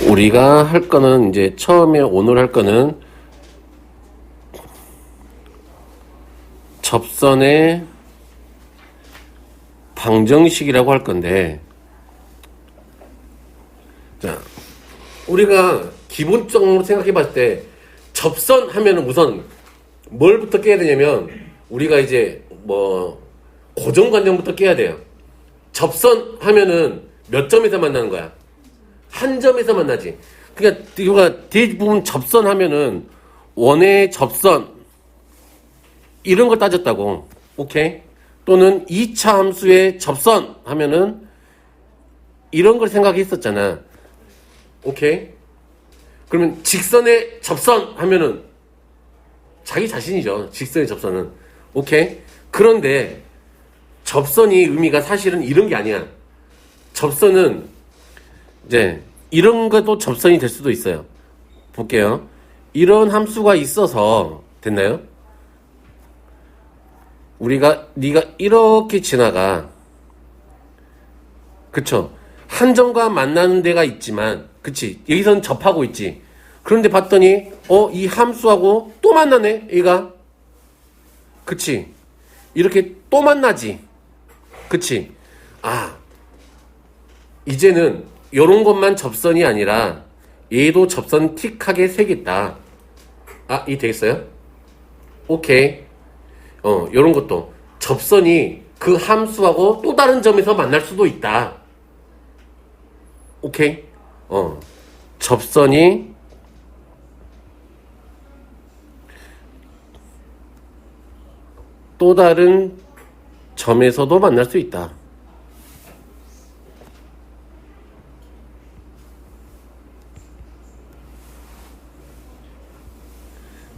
우리가 할 거는 이제 처음에 오늘 할 거는 접선의 방정식이라고 할 건데, 자, 우리가 기본적으로 생각해 봤을 때 접선 하면은 우선 뭘부터 깨야 되냐면 우리가 이제 뭐 고정관념부터 깨야 돼요. 접선 하면은 몇 점에서 만나는 거야? 한 점에서 만나지. 그러니까 우리가 대부분 접선 하면은 원의 접선 이런 걸 따졌다고. 오케이? 또는 2차 함수의 접선 하면은 이런 걸 생각했었잖아. 오케이? 그러면 직선의 접선 하면은 자기 자신이죠. 직선의 접선은. 오케이? 그런데 접선이 의미가 사실은 이런 게 아니야. 접선은 이제 이런 것도 접선이 될 수도 있어요. 볼게요. 이런 함수가 있어서 됐나요? 네가 이렇게 지나가. 그쵸? 한 점과 만나는 데가 있지만, 그치? 여기서는 접하고 있지. 그런데 봤더니, 이 함수하고 또 만나네, 얘가. 그치? 이렇게 또 만나지. 그치? 이제는 요런 것만 접선이 아니라, 얘도 접선 틱하게 세겠다. 이 되겠어요? 오케이. 요런 것도. 접선이 그 함수하고 또 다른 점에서 만날 수도 있다. 오케이? 접선이 또 다른 점에서도 만날 수 있다.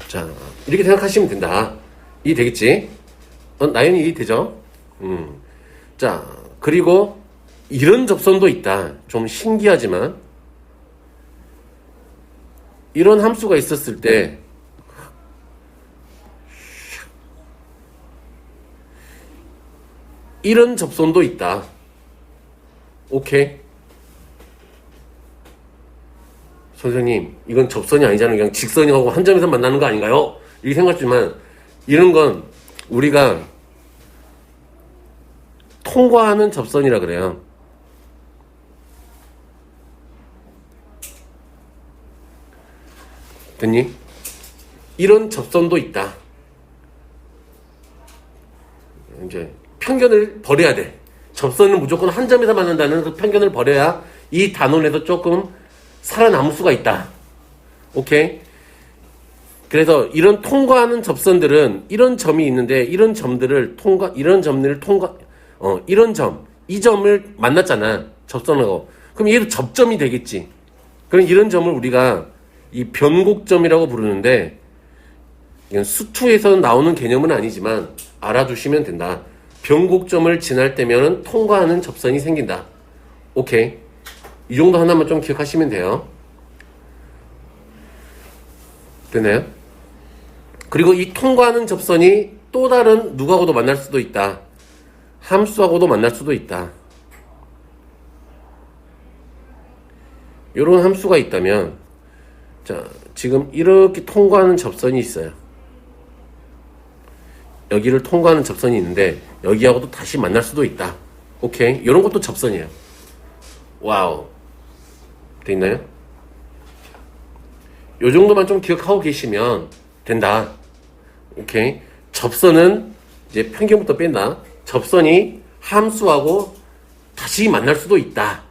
자, 이렇게 생각하시면 된다. 이해되겠지? 나연이 이해되죠? 자, 그리고 이런 접선도 있다. 좀 신기하지만 이런 함수가 있었을 때 이런 접선도 있다. 오케이? 선생님, 이건 접선이 아니잖아요. 그냥 직선이하고 한 점에서 만나는 거 아닌가요? 이렇게 생각하지만 이런 건 우리가 통과하는 접선이라 그래요. 됐니? 이런 접선도 있다. 이제 편견을 버려야 돼. 접선은 무조건 한 점에서 만난다는 그 편견을 버려야 이 단원에서 조금 살아남을 수가 있다. 오케이? 그래서 이런 통과하는 접선들은 이런 점이 있는데 이런 점들을 이런 점, 이 점을 만났잖아. 접선하고. 그럼 얘도 접점이 되겠지. 그럼 이런 점을 우리가 이 변곡점이라고 부르는데 이건 수투에서 나오는 개념은 아니지만 알아두시면 된다. 변곡점을 지날 때면은 통과하는 접선이 생긴다. 오케이. 이 정도 하나만 좀 기억하시면 돼요. 되나요? 그리고 이 통과하는 접선이 또 다른 누구하고도 만날 수도 있다. 함수하고도 만날 수도 있다. 이런 함수가 있다면, 자, 지금 이렇게 통과하는 접선이 있어요. 여기를 통과하는 접선이 있는데 여기하고도 다시 만날 수도 있다. 오케이? 이런 것도 접선이에요. 와우. 돼 있나요? 요 정도만 좀 기억하고 계시면 된다. 오케이? 접선은 이제 편견부터 뺀다. 접선이 함수하고 다시 만날 수도 있다.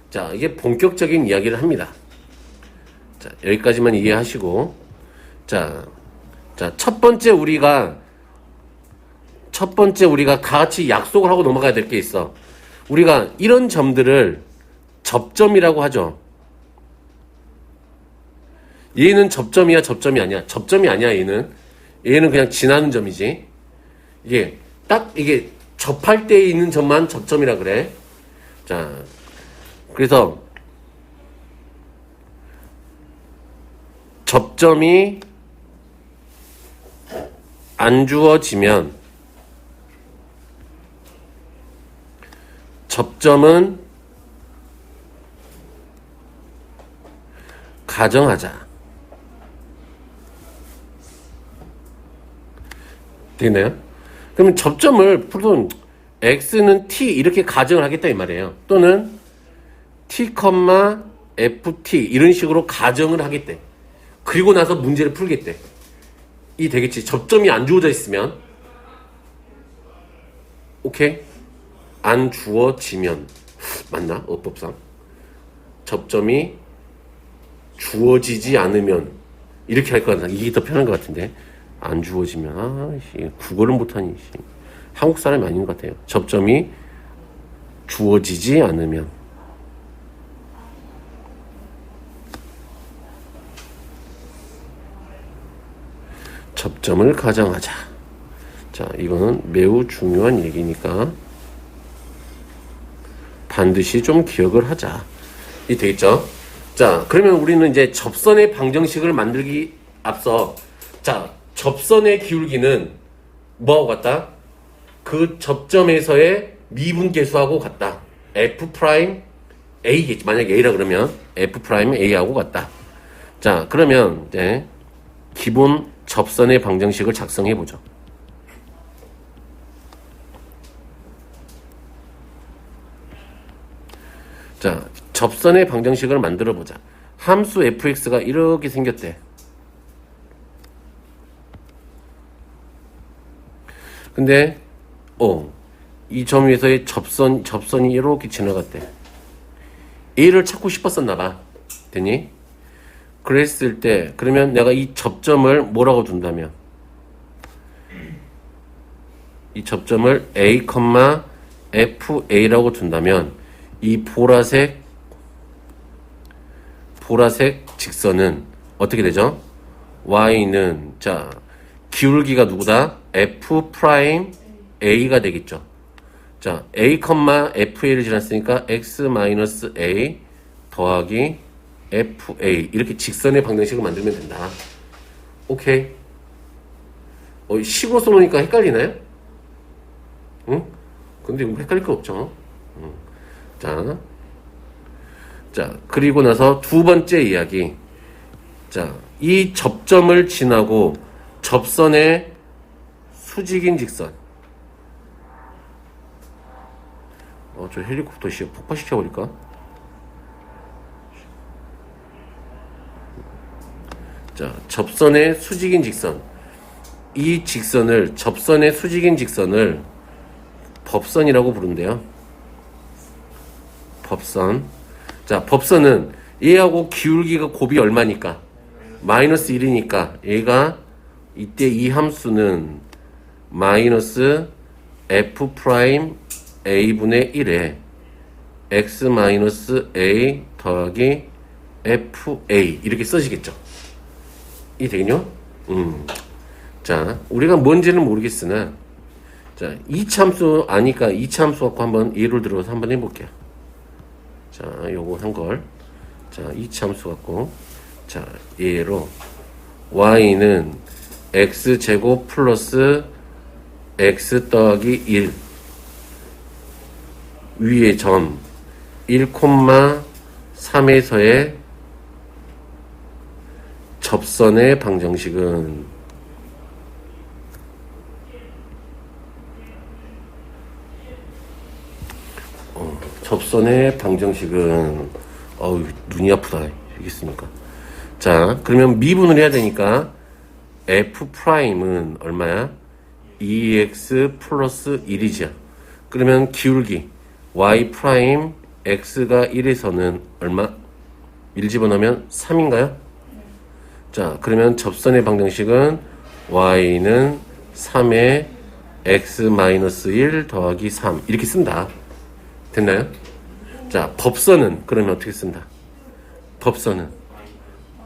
자, 이게 본격적인 이야기를 합니다. 자, 여기까지만 이해하시고, 자, 첫 번째 우리가 같이 약속을 하고 넘어가야 될 게 있어. 우리가 이런 점들을 접점이라고 하죠. 얘는 접점이야, 접점이 아니야? 접점이 아니야, 얘는 그냥 지나는 점이지. 이게 접할 때 있는 점만 접점이라 그래. 자, 그래서 접점이 안 주어지면 접점은 가정하자. 되겠나요? 그러면 접점을 푸른 x는 t 이렇게 가정을 하겠다 이 말이에요. 또는 t, ft 이런 식으로 가정을 하겠대. 그리고 나서 문제를 풀겠대. 이 되겠지. 접점이 안 주어져 있으면. 오케이? 안 주어지면. 맞나? 어법상. 접점이 주어지지 않으면. 이렇게 할 것 같아. 이게 더 편한 것 같은데. 안 주어지면. 아씨, 국어를 못하니. 한국 사람이 아닌 것 같아요. 접점이 주어지지 않으면. 접점을 가정하자. 자, 이거는 매우 중요한 얘기니까 반드시 좀 기억을 하자. 이 되겠죠? 자, 그러면 우리는 이제 접선의 방정식을 만들기 앞서, 자, 접선의 기울기는 뭐하고 같다? 그 접점에서의 미분계수하고 같다. F 프라임 A겠지. 만약에 A라 그러면 F 프라임 A하고 같다. 자, 그러면 이제 기본 접선의 방정식을 작성해 보죠. 자, 접선의 방정식을 만들어 보자. 함수 fx가 이렇게 생겼대. 근데 이 점 위에서의 접선이 이렇게 지나갔대. A를 찾고 싶었었나 봐. 됐니? 그랬을 때 그러면 내가 이 접점을 뭐라고 둔다면 이 접점을 A, FA라고 둔다면 이 보라색 직선은 어떻게 되죠? Y는 자 기울기가 누구다? F 프라임 A가 되겠죠. 자 A, FA를 지났으니까 X 마이너스 A 더하기 FA 이렇게 직선의 방정식을 만들면 된다. 오케이. 식으로 써놓으니까 헷갈리나요? 응? 근데 이거 헷갈릴 거 없죠. 자, 그리고 나서 두 번째 이야기. 자, 이 접점을 지나고 접선의 수직인 직선. 저 헬리콥터 폭파시켜버릴까? 자, 접선의 수직인 직선. 이 직선을, 접선의 수직인 직선을 법선이라고 부른대요. 법선. 자, 법선은 얘하고 기울기가 곱이 얼마니까? 마이너스 1이니까 얘가 이때 이 함수는 마이너스 f 프라임 a분의 1에 x 마이너스 a 더하기 fa 이렇게 써지겠죠. 이 되겠죠? 자, 우리가 뭔지는 모르겠으나 자, 이차함수 아니까 이차함수 갖고 한번 예를 들어서 한번 해볼게요. 자, 요거 한 걸. 자, 이차함수 갖고 자, 얘로 y는 x제곱 플러스 x 더하기 1 위의 점 1,3에서의 접선의 방정식은 접선의 방정식은 눈이 아프다. 알겠습니까? 자, 그러면 미분을 해야 되니까 f 프라임은 얼마야? 2x 플러스 1이죠. 그러면 기울기 y 프라임 x가 1에서는 얼마? 1 집어넣으면 3인가요? 자, 그러면 접선의 방정식은 y는 3에 x 마이너스 1 더하기 3 이렇게 쓴다. 됐나요? 자, 법선은 그러면 어떻게 쓴다? 법선은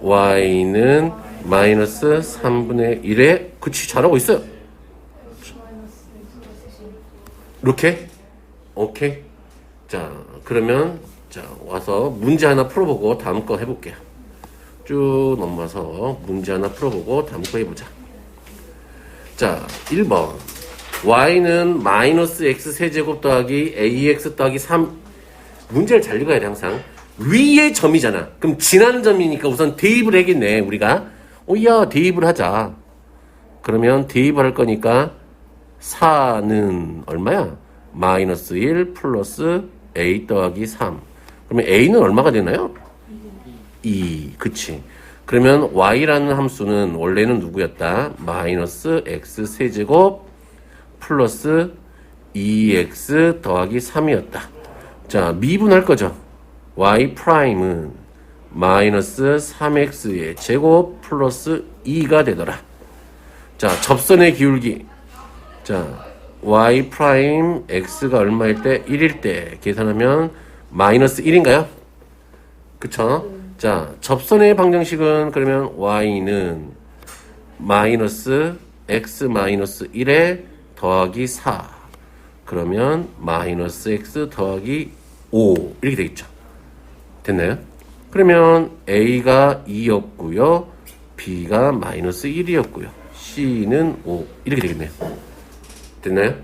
y는 마이너스 3분의 1에 그치 잘하고 있어요. 이렇게? 오케이. 자, 그러면 자 와서 문제 하나 풀어보고 다음 거 해볼게요. 쭉 넘어와서 문제 하나 풀어보고 다음 거 해보자. 자, 1번 y는 마이너스 x 세제곱 더하기 ax 더하기 3 문제를 잘 읽어야 돼 항상. 위의 점이잖아. 그럼 지나는 점이니까 우선 대입을 해야겠네, 우리가. 야, 대입을 하자. 그러면 대입을 할 거니까 4는 얼마야? 마이너스 1 플러스 a 더하기 3. 그러면 a는 얼마가 되나요? 2. 그치. 그러면 y라는 함수는 원래는 누구였다? 마이너스 x 세제곱 플러스 2x 더하기 3이었다. 자, 미분할 거죠. y 프라임은 마이너스 3x의 제곱 플러스 2가 되더라. 자, 접선의 기울기. 자, y 프라임 x가 얼마일 때? 1일 때 계산하면 마이너스 1인가요? 그쵸? 자, 접선의 방정식은 그러면 y는 마이너스 x 마이너스 1에 더하기 4. 그러면 마이너스 x 더하기 5 이렇게 되겠죠. 됐나요? 그러면 a가 2였고요. b가 마이너스 1이었고요. c는 5 이렇게 되겠네요. 됐나요?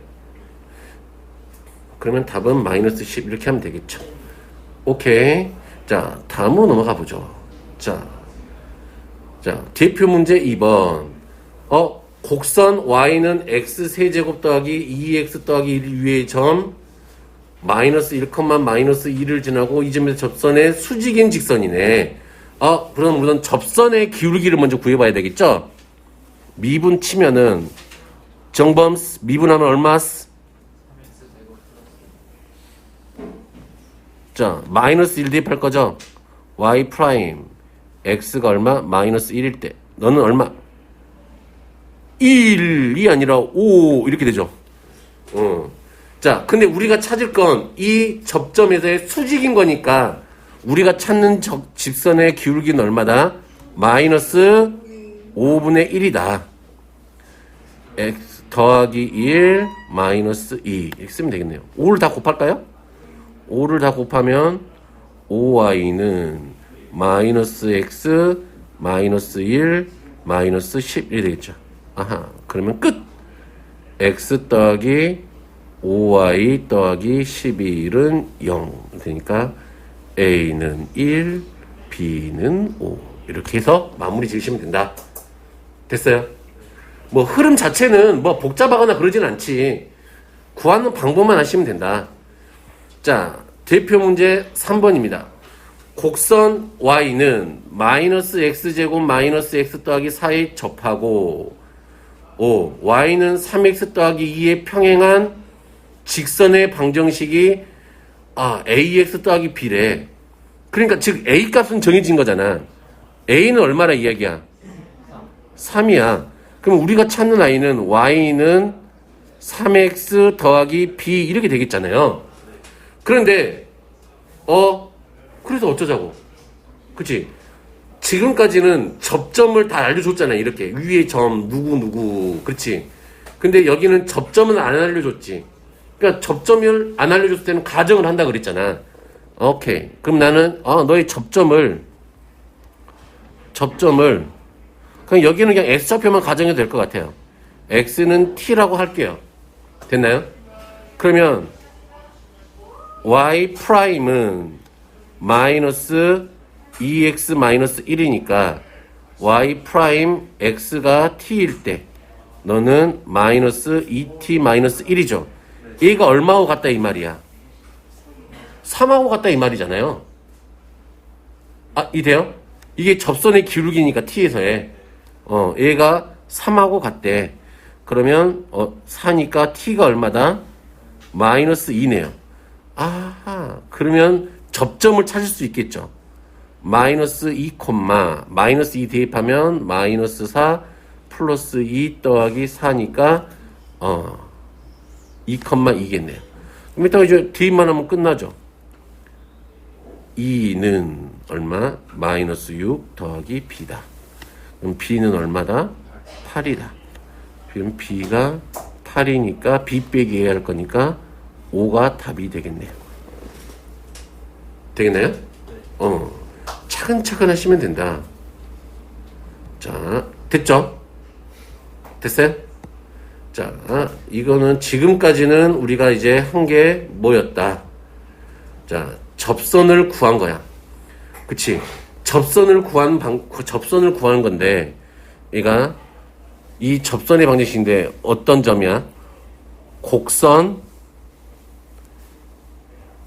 그러면 답은 마이너스 10 이렇게 하면 되겠죠. 오케이. 자, 다음으로 넘어가 보죠. 자, 대표 문제 2번. 곡선 y는 x 세제곱 더하기 2x 더하기 1 위의 점 마이너스 1, 마이너스 2를 지나고 이 점에서 접선의 수직인 직선이네. 그럼 우선 접선의 기울기를 먼저 구해봐야 되겠죠? 미분 치면은 정범 미분하면 얼마? 자, 마이너스 1 대입할 거죠? y 프라임 x가 얼마? 마이너스 1일 때 너는 얼마? 1이 아니라 5 이렇게 되죠. 자, 근데 우리가 찾을 건 이 접점에서의 수직인 거니까 우리가 찾는 직선의 기울기는 얼마다? 마이너스 5분의 1이다. x 더하기 1 마이너스 2 이렇게 쓰면 되겠네요. 5를 다 곱할까요? 5를 다 곱하면 5y는 마이너스 x 마이너스 1 마이너스 11이 되겠죠. 아하, 그러면 끝! x 더하기 5y 더하기 11은 0 되니까 a는 1 b는 5 이렇게 해서 마무리 지으시면 된다. 됐어요? 뭐 흐름 자체는 뭐 복잡하거나 그러진 않지. 구하는 방법만 하시면 된다. 자, 대표 문제 3번입니다. 곡선 y는 마이너스 x제곱 마이너스 x 더하기 4에 접하고 y는 3x 더하기 2에 평행한 직선의 방정식이 ax 더하기 b래. 그러니까 즉 a 값은 정해진 거잖아. a는 얼마나 이야기야? 3이야. 그럼 우리가 찾는 i는 y는 3x 더하기 b 이렇게 되겠잖아요. 그런데 그래서 어쩌자고. 그치? 지금까지는 접점을 다 알려줬잖아. 이렇게 위에 점 누구 그렇지? 근데 여기는 접점은 안 알려줬지. 그러니까 접점을 안 알려줬을 때는 가정을 한다 그랬잖아. 오케이. 그럼 나는 너의 접점을 그냥 여기는 그냥 x좌표만 가정해도 될 것 같아요. x는 t라고 할게요. 됐나요? 그러면 y 프라임은 마이너스 2x 마이너스 1이니까 y 프라임 x가 t일 때 너는 마이너스 2t 마이너스 1이죠. 얘가 얼마하고 같다 이 말이야? 3하고 같다 이 말이잖아요. 이돼요? 이게 접선의 기울기니까 t에서의 얘가 3하고 같대. 그러면 4니까 t가 얼마다? 마이너스 2네요. 아하, 그러면 접점을 찾을 수 있겠죠. 마이너스 2, 마이너스 2 대입하면 마이너스 4 플러스 2 더하기 4니까 2, 2겠네요. 그럼 이따가 이제 대입만 하면 끝나죠. 2는 얼마? 마이너스 6 더하기 b다. 그럼 b는 얼마다? 8이다. 그럼 b가 8이니까 b 빼기 해야 할 거니까 5가 답이 되겠네요. 되겠나요? 차근차근 하시면 된다. 자, 됐죠? 됐어요? 자, 이거는 지금까지는 우리가 이제 한 게 뭐였다? 자, 접선을 구한 거야. 그치? 접선을 구하는 건데, 얘가 이 접선의 방정식인데 어떤 점이야? 곡선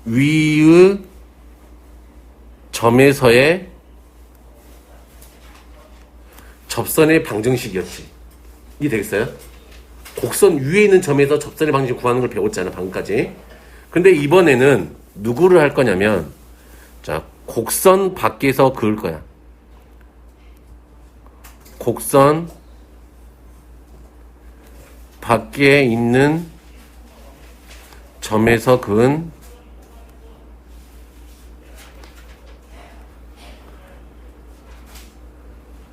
위의 점에서의 접선의 방정식이었지. 이게 되겠어요? 곡선 위에 있는 점에서 접선의 방정식 구하는 걸 배웠잖아, 방금까지. 근데 이번에는 누구를 할 거냐면, 자, 곡선 밖에서 그을 거야. 곡선 밖에 있는 점에서 그은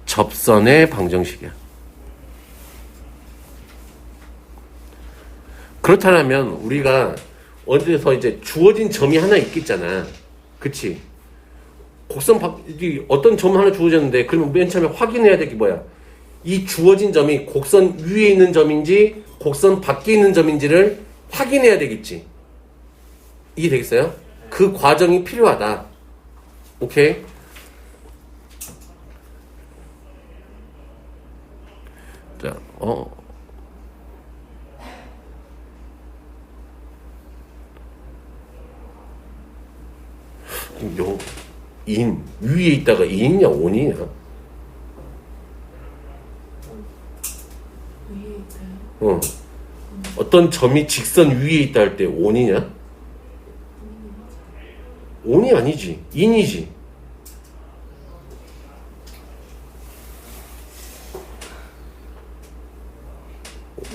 접선의 방정식이야. 그렇다면 우리가 어디서 이제 주어진 점이 하나 있겠잖아. 그치? 곡선 어떤 점 하나 주어졌는데, 그러면 맨 처음에 확인해야 될 게 뭐야? 이 주어진 점이 곡선 위에 있는 점인지 곡선 밖에 있는 점인지를 확인해야 되겠지. 이게 되겠어요? 그 과정이 필요하다. 오케이? 자, 위에 있다가 인이냐 온이냐? 위에 있어요? 어떤 점이 직선 위에 있다 할 때 온이냐? 온이 아니지. 인이지.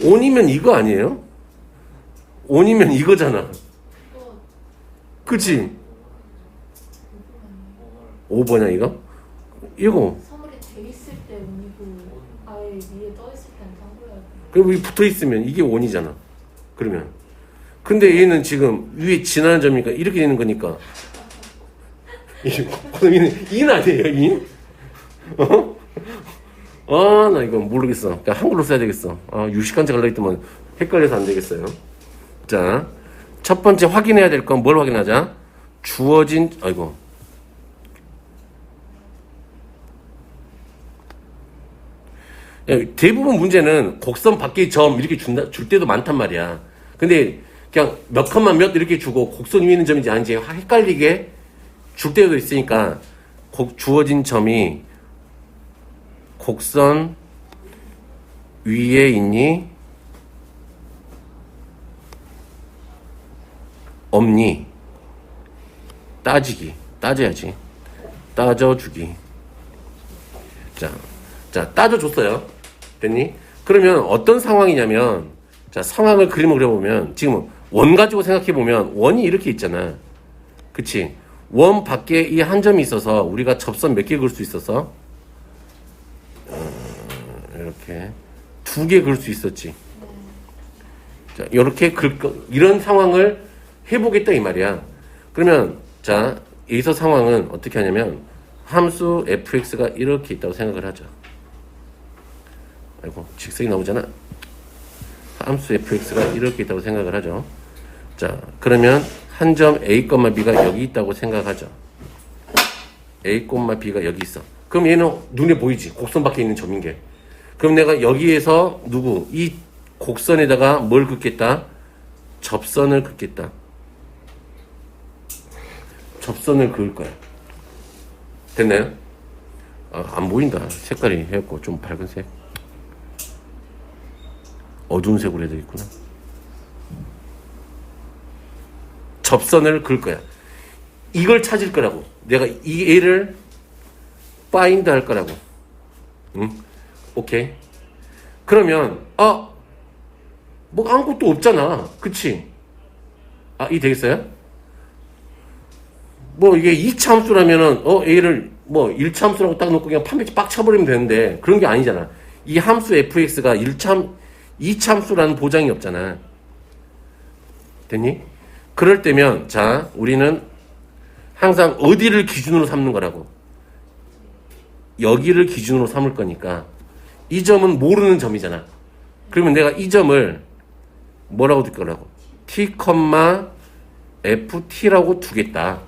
온이면 이거 아니에요? 온이면 이거잖아. 그치? 5번이야 이거? 이거. 사물이 돼 있을 때 온이고 아예 위에 떠 있을 때는 딴거야. 그럼 여기 붙어 있으면 이게 온이잖아. 그러면. 근데 얘는 지금 위에 지나는 점이니까 이렇게 되는 거니까. 인 아니에요, 인? 나 이거 모르겠어. 그러니까 한글로 써야 되겠어. 유식한테 갈라 했더만 헷갈려서 안 되겠어요. 자, 첫 번째 확인해야 될 건 뭘 확인하자? 주어진, 대부분 문제는 곡선 밖의 점 이렇게 줄 때도 많단 말이야. 근데 그냥 몇 칸만 몇 이렇게 주고 곡선 위에 있는 점인지 아닌지 헷갈리게 줄 때도 있으니까 주어진 점이 곡선 위에 있니? 없니? 따져야지. 따져주기. 자, 따져줬어요. 됐니? 그러면 어떤 상황이냐면, 자, 상황을 그림을 그려보면, 지금 원 가지고 생각해보면, 원이 이렇게 있잖아. 그치? 원 밖에 이 한 점이 있어서, 우리가 접선 몇 개 그을 수 있어서, 이렇게, 2개 그을 수 있었지. 자, 이렇게 이런 상황을 해보겠다, 이 말이야. 그러면, 자, 여기서 상황은 어떻게 하냐면, 함수 fx가 이렇게 있다고 생각을 하죠. 직선이 나오잖아. 함수 fx가 이렇게 있다고 생각을 하죠. 자, 그러면 한 점 a, b가 여기 있다고 생각하죠. a, b가 여기 있어. 그럼 얘는 눈에 보이지. 곡선 밖에 있는 점인 게. 그럼 내가 여기에서 이 곡선에다가 뭘 긋겠다? 접선을 긋겠다. 접선을 그을 거야. 됐나요? 안 보인다. 색깔이 해갖고 좀 밝은 색. 어두운 색으로 해야 되겠구나. 접선을 그을 거야. 이걸 찾을 거라고. 내가 이 애를 find 할 거라고. 응? 오케이. 그러면 뭐 아무것도 없잖아. 그치? 이 되겠어요? 뭐 이게 2차 함수라면은 A를 뭐 1차 함수라고 딱 놓고 그냥 판매치 빡 쳐버리면 되는데 그런 게 아니잖아. 이 함수 fx가 2차 함수라는 보장이 없잖아. 됐니? 그럴 때면 자, 우리는 항상 어디를 기준으로 삼는 거라고? 여기를 기준으로 삼을 거니까 이 점은 모르는 점이잖아. 그러면 내가 이 점을 뭐라고 둘 거라고? t, ft라고 두겠다.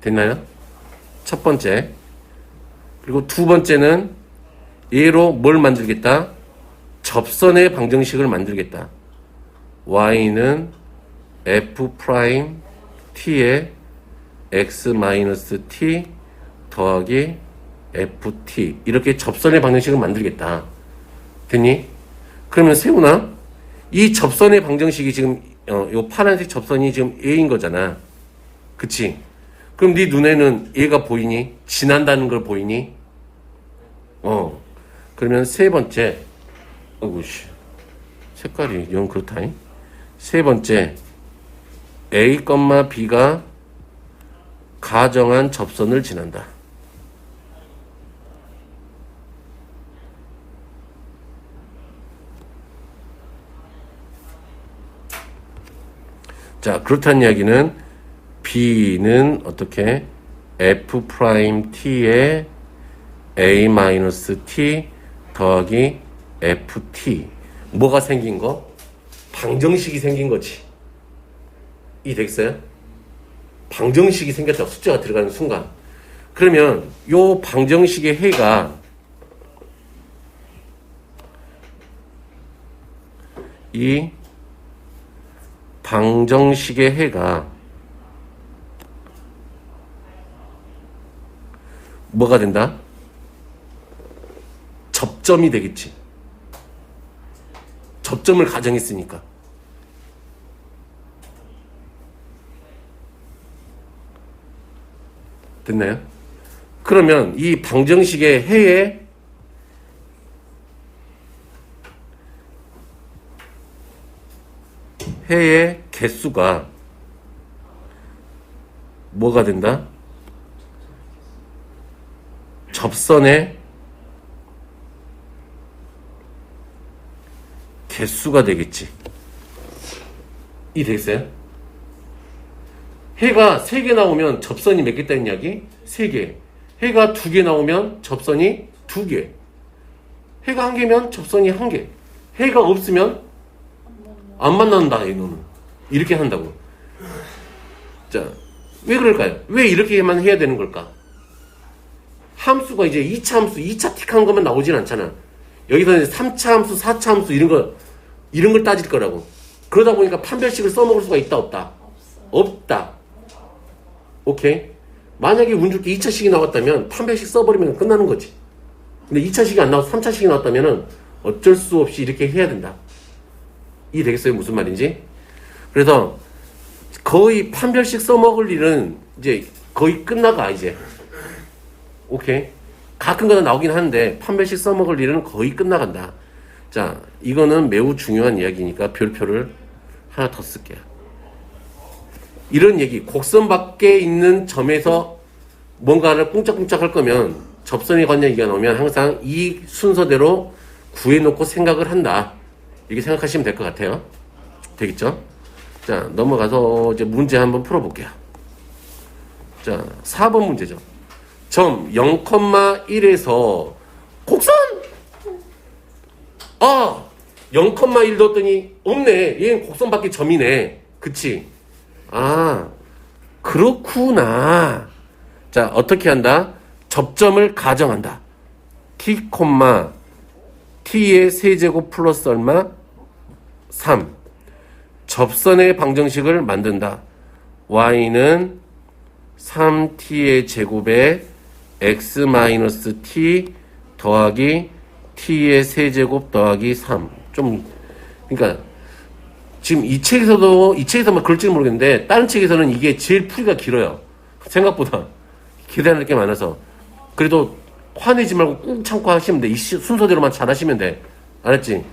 됐나요? 첫 번째. 그리고 두 번째는 얘로 뭘 만들겠다? 접선의 방정식을 만들겠다. y는 f 프라임 t에 x-t 더하기 ft 이렇게 접선의 방정식을 만들겠다. 됐니? 그러면 세훈아, 이 접선의 방정식이 지금 요 파란색 접선이 지금 a인 거잖아. 그치? 그럼 네 눈에는 얘가 보이니? 지난다는 걸 보이니? 그러면 세 번째, 어구씨, 색깔이 영 그렇다잉. 세 번째, A, B가 가정한 접선을 지난다. 자, 그렇다는 이야기는 B는 어떻게? F 프라임 T에 A-T 더하기 FT. 뭐가 생긴 거? 방정식이 생긴 거지. 이 되겠어요? 방정식이 생겼다. 숫자가 들어가는 순간. 그러면 요 방정식의 해가 이 방정식의 해가 뭐가 된다? 접점이 되겠지. 접점을 가정했으니까. 됐나요? 그러면 이 방정식의 해의 개수가 뭐가 된다? 접선의 개수가 되겠지. 이 되겠어요? 해가 3개 나오면 접선이 몇 개 있다는 이야기? 3개. 해가 2개 나오면 접선이 2개. 해가 1개면 접선이 1개. 해가 없으면 안 만난다, 이놈은. 이렇게 한다고. 자, 왜 그럴까요? 왜 이렇게만 해야 되는 걸까? 함수가 이제 2차 함수, 2차 틱한 것만 나오진 않잖아. 여기서는 3차 함수, 4차 함수 이런 걸 따질 거라고. 그러다 보니까 판별식을 써먹을 수가 있다, 없다? 없다. 오케이? 만약에 운 좋게 2차식이 나왔다면 판별식 써버리면 끝나는 거지. 근데 2차식이 안 나와서 3차식이 나왔다면 어쩔 수 없이 이렇게 해야 된다. 이해되겠어요? 무슨 말인지? 그래서 거의 판별식 써먹을 일은 이제 거의 끝나가, 이제. 오케이? 가끔가다 나오긴 하는데 판별식 써먹을 일은 거의 끝나간다. 자, 이거는 매우 중요한 이야기니까 별표를 하나 더 쓸게요. 이런 얘기, 곡선 밖에 있는 점에서 뭔가를 꿍짝꿍짝 할 거면 접선에 관련 얘기가 나오면 항상 이 순서대로 구해놓고 생각을 한다. 이렇게 생각하시면 될 것 같아요. 되겠죠? 자, 넘어가서 이제 문제 한번 풀어볼게요. 자, 4번 문제죠. 점 0,1에서 곡선! 0,1 넣었더니 없네. 얘는 곡선 밖에 점이네. 그치? 그렇구나. 자, 어떻게 한다? 접점을 가정한다. t, t의 세제곱 플러스 얼마? 3. 접선의 방정식을 만든다. y는 3t의 제곱에 x-t 더하기 t의 세제곱 더하기 3. 그러니까 지금 이 책에서만 그럴지는 모르겠는데 다른 책에서는 이게 제일 풀이가 길어요. 생각보다 기대할 게 많아서. 그래도 화내지 말고 꾹 참고 하시면 돼. 이 순서대로만 잘 하시면 돼. 알았지?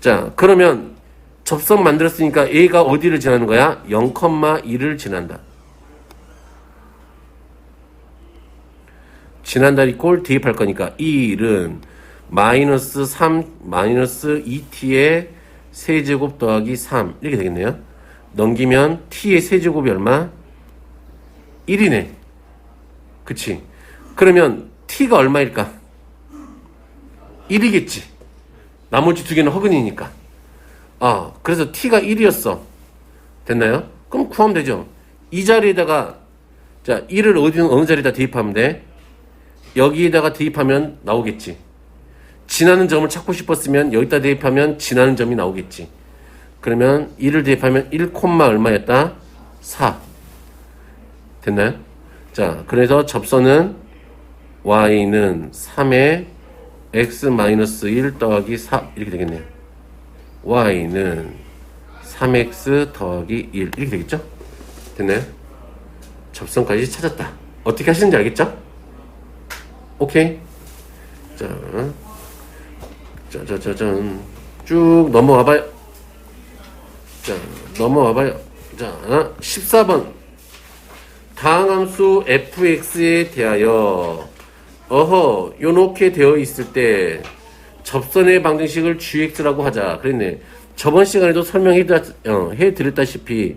자, 그러면 접선 만들었으니까 A가 어디를 지나는 거야? 0,2를 지난다. 지난다 이꼴 대입할 거니까 1은 마이너스 2t의 세제곱 더하기 3 이렇게 되겠네요. 넘기면 t의 세제곱이 얼마? 1이네. 그치? 그러면 t가 얼마일까? 1이겠지. 나머지 두 개는 허근이니까. 그래서 t가 1이었어. 됐나요? 그럼 구하면 되죠. 이 자리에다가 자, 1을 어느 자리에다 대입하면 돼? 여기에다가 대입하면 나오겠지. 지나는 점을 찾고 싶었으면 여기다 대입하면 지나는 점이 나오겠지. 그러면 1을 대입하면 1, 얼마였다? 4. 됐나요? 자, 그래서 접선은 y는 3에 x-1 더하기 4 이렇게 되겠네요. y는 3x 더하기 1 이렇게 되겠죠? 됐나요? 접선까지 찾았다. 어떻게 하시는지 알겠죠? 오케이. 자, 짜자자잔. 쭉 넘어와봐요. 자, 넘어와봐요. 자, 14번. 다항함수 fx에 대하여 요렇게 되어 있을 때 접선의 방정식을 gx라고 하자. 그랬네. 저번 시간에도 설명해드렸다시피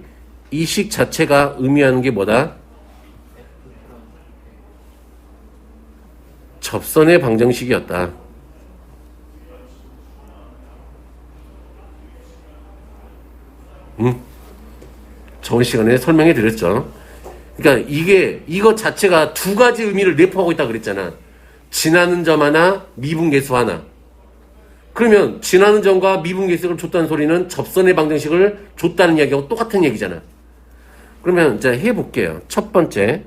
이 식 자체가 의미하는 게 뭐다? 접선의 방정식이었다. 저번 시간에 설명해 드렸죠. 그러니까 이거 자체가 두 가지 의미를 내포하고 있다 그랬잖아. 지나는 점 하나, 미분계수 하나. 그러면 지나는 점과 미분계수를 줬다는 소리는 접선의 방정식을 줬다는 이야기하고 똑같은 얘기잖아. 그러면 자 해볼게요. 첫 번째.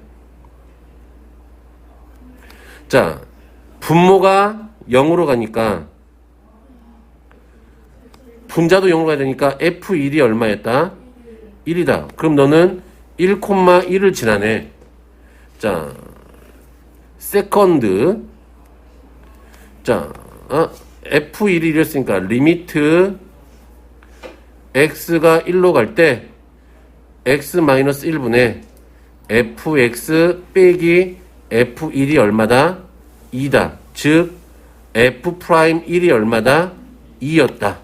자, 분모가 0으로 가니까 분자도 0으로 가야 되니까 F1이 얼마였다? 1이다. 그럼 너는 1,1을 지나네. 자, 세컨드. 자, F1이 이랬으니까 리미트 x가 1로 갈 때 x-1분의 fx 빼기 f1이 얼마다? 2다. 즉 f'1이 얼마다? 2였다.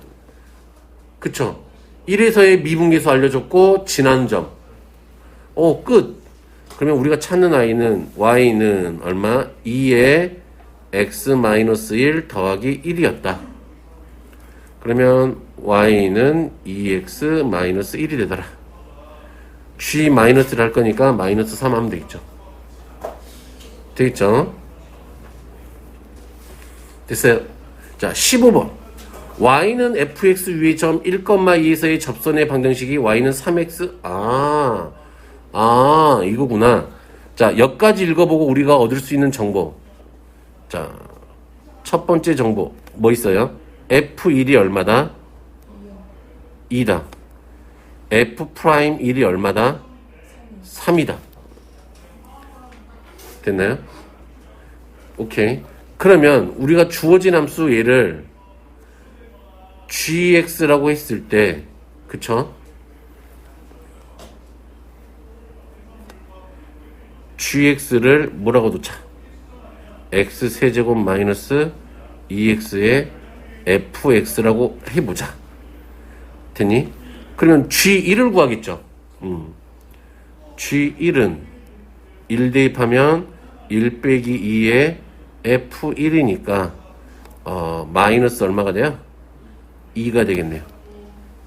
그쵸? 1에서의 미분계수 알려줬고 지난 점. 끝. 그러면 우리가 찾는 y는 얼마? 2에 x-1 더하기 1이었다. 그러면 y는 2x-1이 되더라. g-를 할 거니까 마이너스 3 하면 되겠죠. 되겠죠? 됐어요. 자, 15번. y는 fx 위의 점 1,2에서의 접선의 방정식이 y는 3x. 이거구나. 자, 여기까지 읽어보고 우리가 얻을 수 있는 정보. 자, 첫 번째 정보. 뭐 있어요? f1이 얼마다? 2다. f'1이 얼마다? 3이다. 됐나요? 오케이. 그러면 우리가 주어진 함수 얘를 gx라고 했을 때, 그쵸? gx를 뭐라고 놓자? x세제곱 마이너스 2x의 fx라고 해보자. 됐니? 그러면 g1을 구하겠죠. g1은 1 대입하면 1 빼기 2의 f1이니까 마이너스 얼마가 돼요? 2가 되겠네요.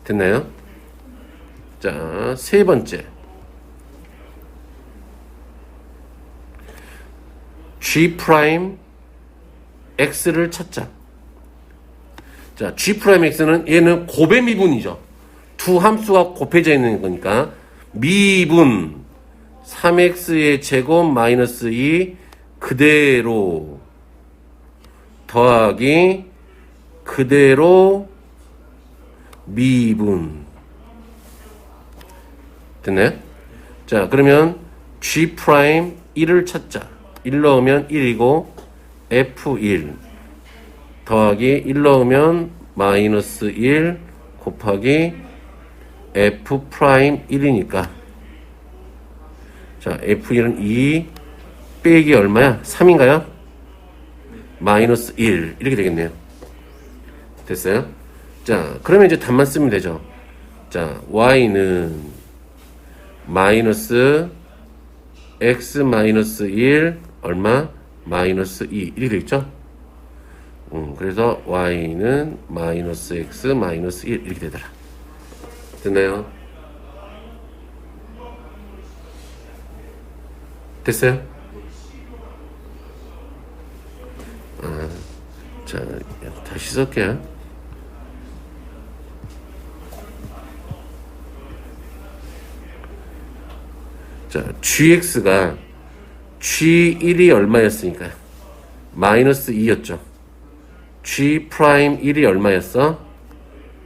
됐나요? 자, 세 번째. g'x를 찾자. 자, g'x는 얘는 곱의 미분이죠. 두 함수가 곱해져 있는 거니까 미분 3x의 제곱 마이너스 2 그대로 더하기 그대로 미분. 됐나요? 자, 그러면 g'1을 찾자. 1 넣으면 1이고 f1 더하기 1 넣으면 마이너스 1 곱하기 f'1이니까 자, f1은 2 빼기 얼마야? 3인가요? 마이너스 1 이렇게 되겠네요. 됐어요? 자, 그러면 이제 답만 쓰면 되죠. 자, y는 마이너스 x 마이너스 1 얼마? 마이너스 2 이렇게 되겠죠? 그래서 y는 마이너스 x 마이너스 1 이렇게 되더라. 됐나요? 됐어요? 자, 다시 쓸게요. 자, gx가 g1이 얼마였으니까 마이너스 2였죠. g 프라임 1이 얼마였어?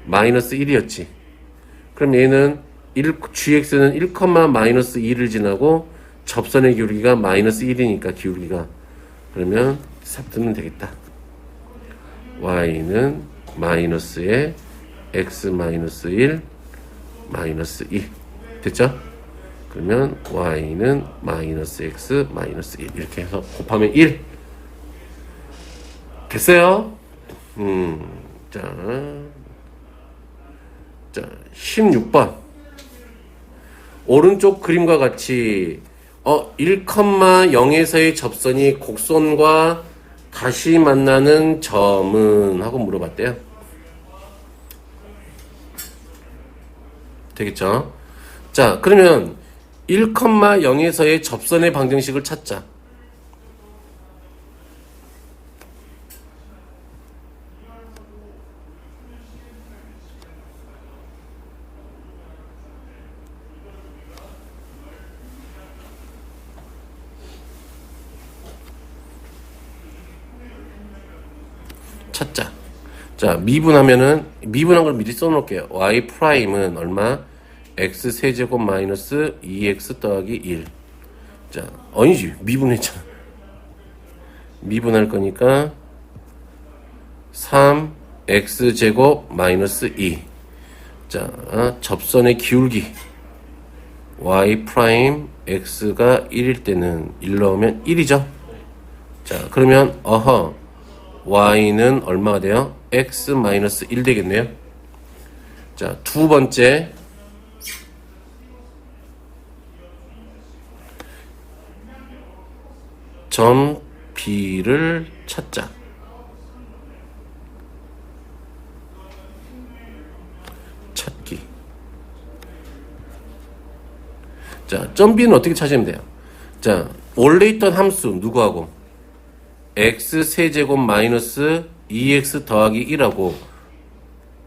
마이너스 1이었지. 그럼 얘는 gx는 1, 마이너스 2를 지나고 접선의 기울기가 마이너스 1이니까 기울기가 그러면 삽두면 되겠다. y는 마이너스에 x 마이너스 1 마이너스 2 됐죠? 그러면 y는 마이너스 x 마이너스 1 이렇게 해서 곱하면 1 됐어요? 자 16번 오른쪽 그림과 같이 1,0에서의 접선이 곡선과 다시 만나는 점은 하고 물어봤대요. 되겠죠? 자, 그러면 1,0에서의 접선의 방정식을 찾자. 자, 미분한 걸 미리 써놓을게요. y 프라임은 얼마? x 세제곱 마이너스 2x 더하기 1. 자, 아니지. 미분했잖아. 미분할 거니까 3x 제곱 마이너스 2. 자, 접선의 기울기 y 프라임 x가 1일 때는 1 넣으면 1이죠. 자, 그러면 y는 얼마가 돼요? x 마이너스 1 되겠네요. 자, 두 번째 점 B를 찾자. 찾기. 자, 점 B는 어떻게 찾으면 돼요? 자, 원래 있던 함수 누구하고? x 세제곱 마이너스 2x 더하기 1하고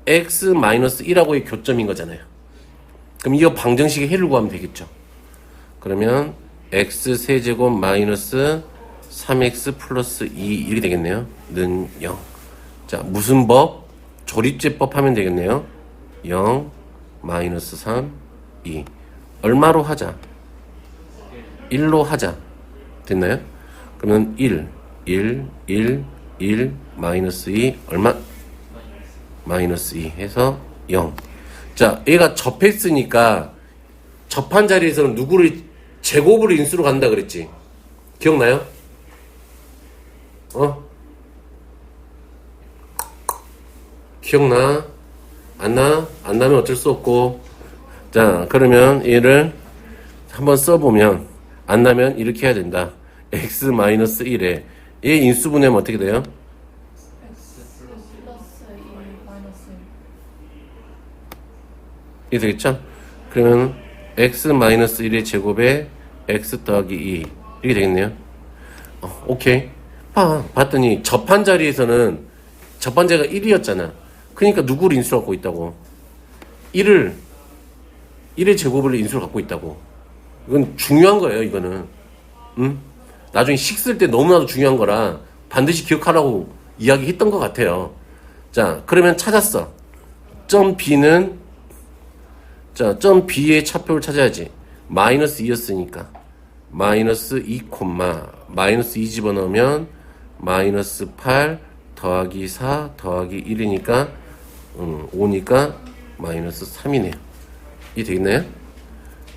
x 마이너스 1하고의 교점인 거잖아요. 그럼 이거 방정식의 해를 구하면 되겠죠. 그러면 x 세제곱 마이너스 3x 플러스 2 이렇게 되겠네요. 는 0. 자, 무슨 법? 조립제법 하면 되겠네요. 0 마이너스 3 2 얼마로 하자? 1로 하자. 됐나요? 그러면 1 마이너스 2 얼마? 마이너스 2 해서 0. 자, 얘가 접했으니까 접한 자리에서는 누구를 제곱으로 인수로 간다 그랬지? 기억나요? 기억나? 안 나? 안 나면 어쩔 수 없고. 자, 그러면 얘를 한번 써보면 안 나면 이렇게 해야 된다. x 마이너스 1에 얘 인수분해하면 어떻게 돼요? x 플러스 1 마이너스 1 이게 되겠죠? 그러면 x 마이너스 1의 제곱에 x 더하기 2 이렇게 되겠네요. 오케이. 봤더니 접한 자리에서는 접한 자리가 1이었잖아. 그러니까 누구를 인수로 갖고 있다고? 1의 제곱을 인수로 갖고 있다고. 이건 중요한 거예요, 이거는. 응? 나중에 식 쓸 때 너무나도 중요한 거라 반드시 기억하라고 이야기했던 것 같아요. 자, 그러면 찾았어. 점 B는, 자, 점 B의 차표를 찾아야지. 마이너스 2였으니까. 마이너스 2, 마이너스 2 집어넣으면 마이너스 8 더하기 4 더하기 1이니까 5니까 마이너스 3이네요. 이게 되겠나요?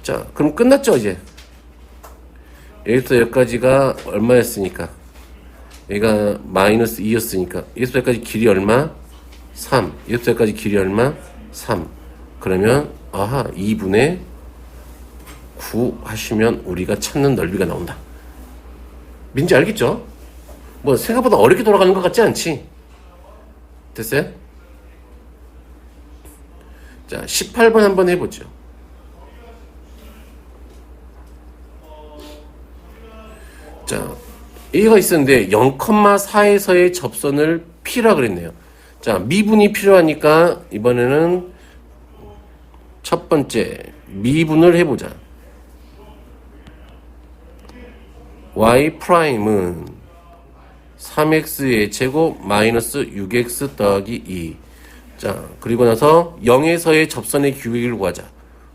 자, 그럼 끝났죠, 이제? 여기서 여기까지가 얼마였으니까? 여기가 마이너스 2였으니까 여기서 여기까지 길이 얼마? 3. 여기서 여기까지 길이 얼마? 3. 그러면 2분의 9 하시면 우리가 찾는 넓이가 나온다. 민지 알겠죠? 뭐 생각보다 어렵게 돌아가는 것 같지 않지? 됐어요? 자, 18번 한번 해보죠. 자, A가 있었는데 0,4에서의 접선을 P라 그랬네요. 자, 미분이 필요하니까 이번에는 첫 번째 미분을 해보자. y 프라임은 3x의 제곱 마이너스 6x 더하기 2. 자, 그리고 나서 0에서의 접선의 기울기를 구하자.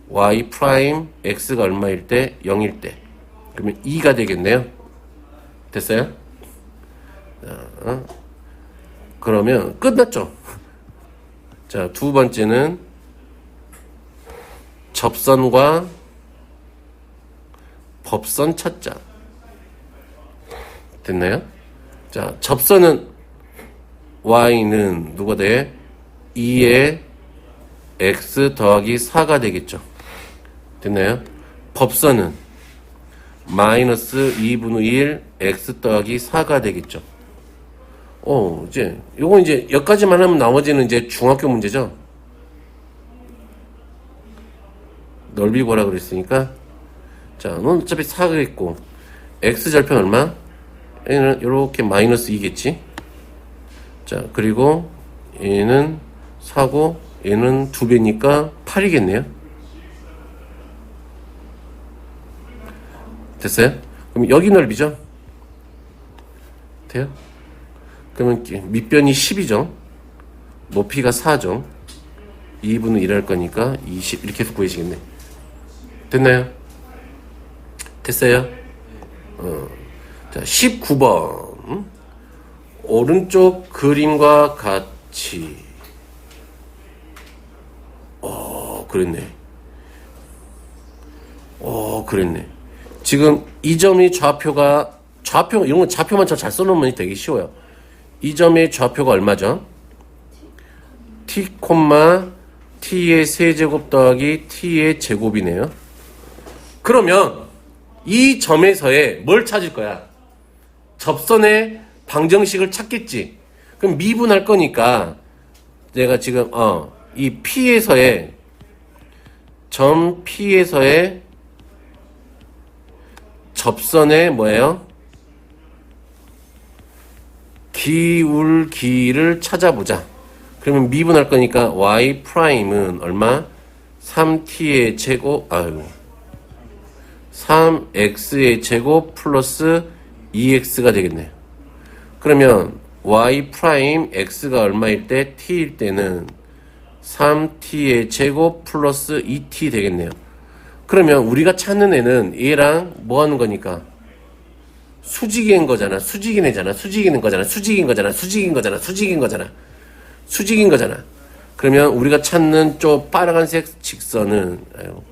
y 프라임 x가 얼마일 때? 0일 때. 그러면 2가 되겠네요. 됐어요? 자, 그러면 끝났죠. 자, 두 번째는 접선과 법선 찾자. 됐나요? 자, 접선은 y는 누가 돼? 2의 x 더하기 4가 되겠죠. 됐나요? 법선은 마이너스 2분의 1 x 더하기 4가 되겠죠. 이제 요거 이제 여기까지만 하면 나머지는 이제 중학교 문제죠. 넓이 보라 그랬으니까. 자, 넌 어차피 4가 있고 x 절편 얼마? 얘는 요렇게 마이너스 2겠지. 자, 그리고 얘는 4고 얘는 2배니까 8이겠네요. 됐어요? 그럼 여기 넓이죠? 돼요? 그러면 밑변이 10이죠? 높이가 4죠? 2분의 1 할 거니까 20 이렇게 해서 구해지겠네. 됐나요? 됐어요? 자, 19번. 오른쪽 그림과 같이. 그랬네. 그랬네. 지금 이 점이 좌표, 이런 건 좌표만 잘 써놓으면 되게 쉬워요. 이 점의 좌표가 얼마죠? t, t의 세제곱 더하기 t의 제곱이네요. 그러면 이 점에서의 뭘 찾을 거야? 접선의 방정식을 찾겠지. 그럼 미분할 거니까 내가 지금 이 P에서의 점 P에서의 접선의 뭐예요? 기울기를 찾아보자. 그러면 미분할 거니까 y 프라임은 얼마? 3t의 제곱 3x의 제곱 플러스 2x가 되겠네요. 그러면 y 프라임 x가 얼마일 때? t일 때는 3t의 제곱 플러스 2t 되겠네요. 그러면 우리가 찾는 애는 얘랑 뭐 하는 거니까? 수직인 거잖아. 수직인 애잖아. 수직인 거잖아. 수직인 거잖아. 수직인 거잖아. 수직인 거잖아. 수직인 거잖아. 그러면 우리가 찾는 저 빨간색 직선은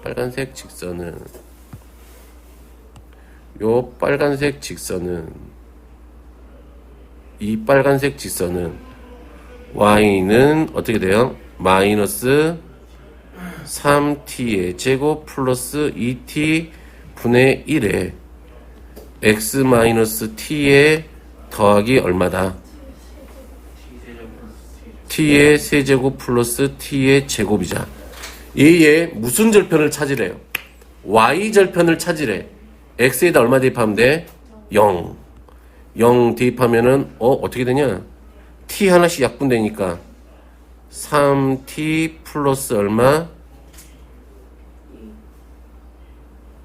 빨간색 직선은 요 빨간색 직선은 이 빨간색 직선은 y는 어떻게 돼요? 마이너스 3t의 제곱 플러스 2t 분의 1에 x 마이너스 t의 더하기 얼마다? t의 세제곱 플러스 t의 제곱이자 얘의 무슨 절편을 찾으래요? y 절편을 찾으래. x에다 얼마 대입하면 돼? 0. 0 대입하면은 어떻게 되냐? t 하나씩 약분되니까 3t 플러스 얼마?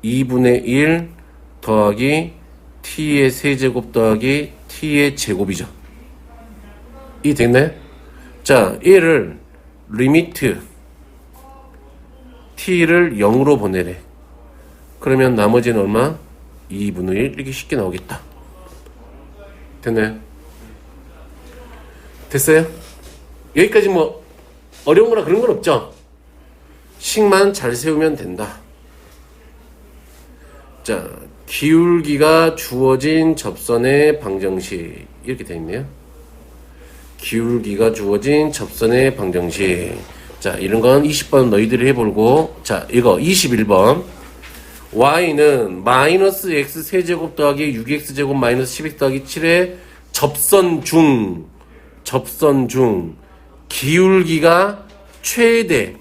2분의 1 더하기 t의 세제곱 더하기 t의 제곱이죠. 이 됐나요? 자, 얘를 리미트 t를 0으로 보내래. 그러면 나머지는 얼마? 2분의 1 이렇게 쉽게 나오겠다. 됐나요? 됐어요? 여기까지 뭐 어려운 거나 그런 건 없죠? 식만 잘 세우면 된다. 자, 기울기가 주어진 접선의 방정식 이렇게 되어 있네요. 기울기가 주어진 접선의 방정식. 자, 이런 건 20번 너희들이 해보고. 자, 이거 21번. y는 마이너스 x 세제곱 더하기 6x제곱 마이너스 10x 더하기 7의 접선 중 기울기가 최대래.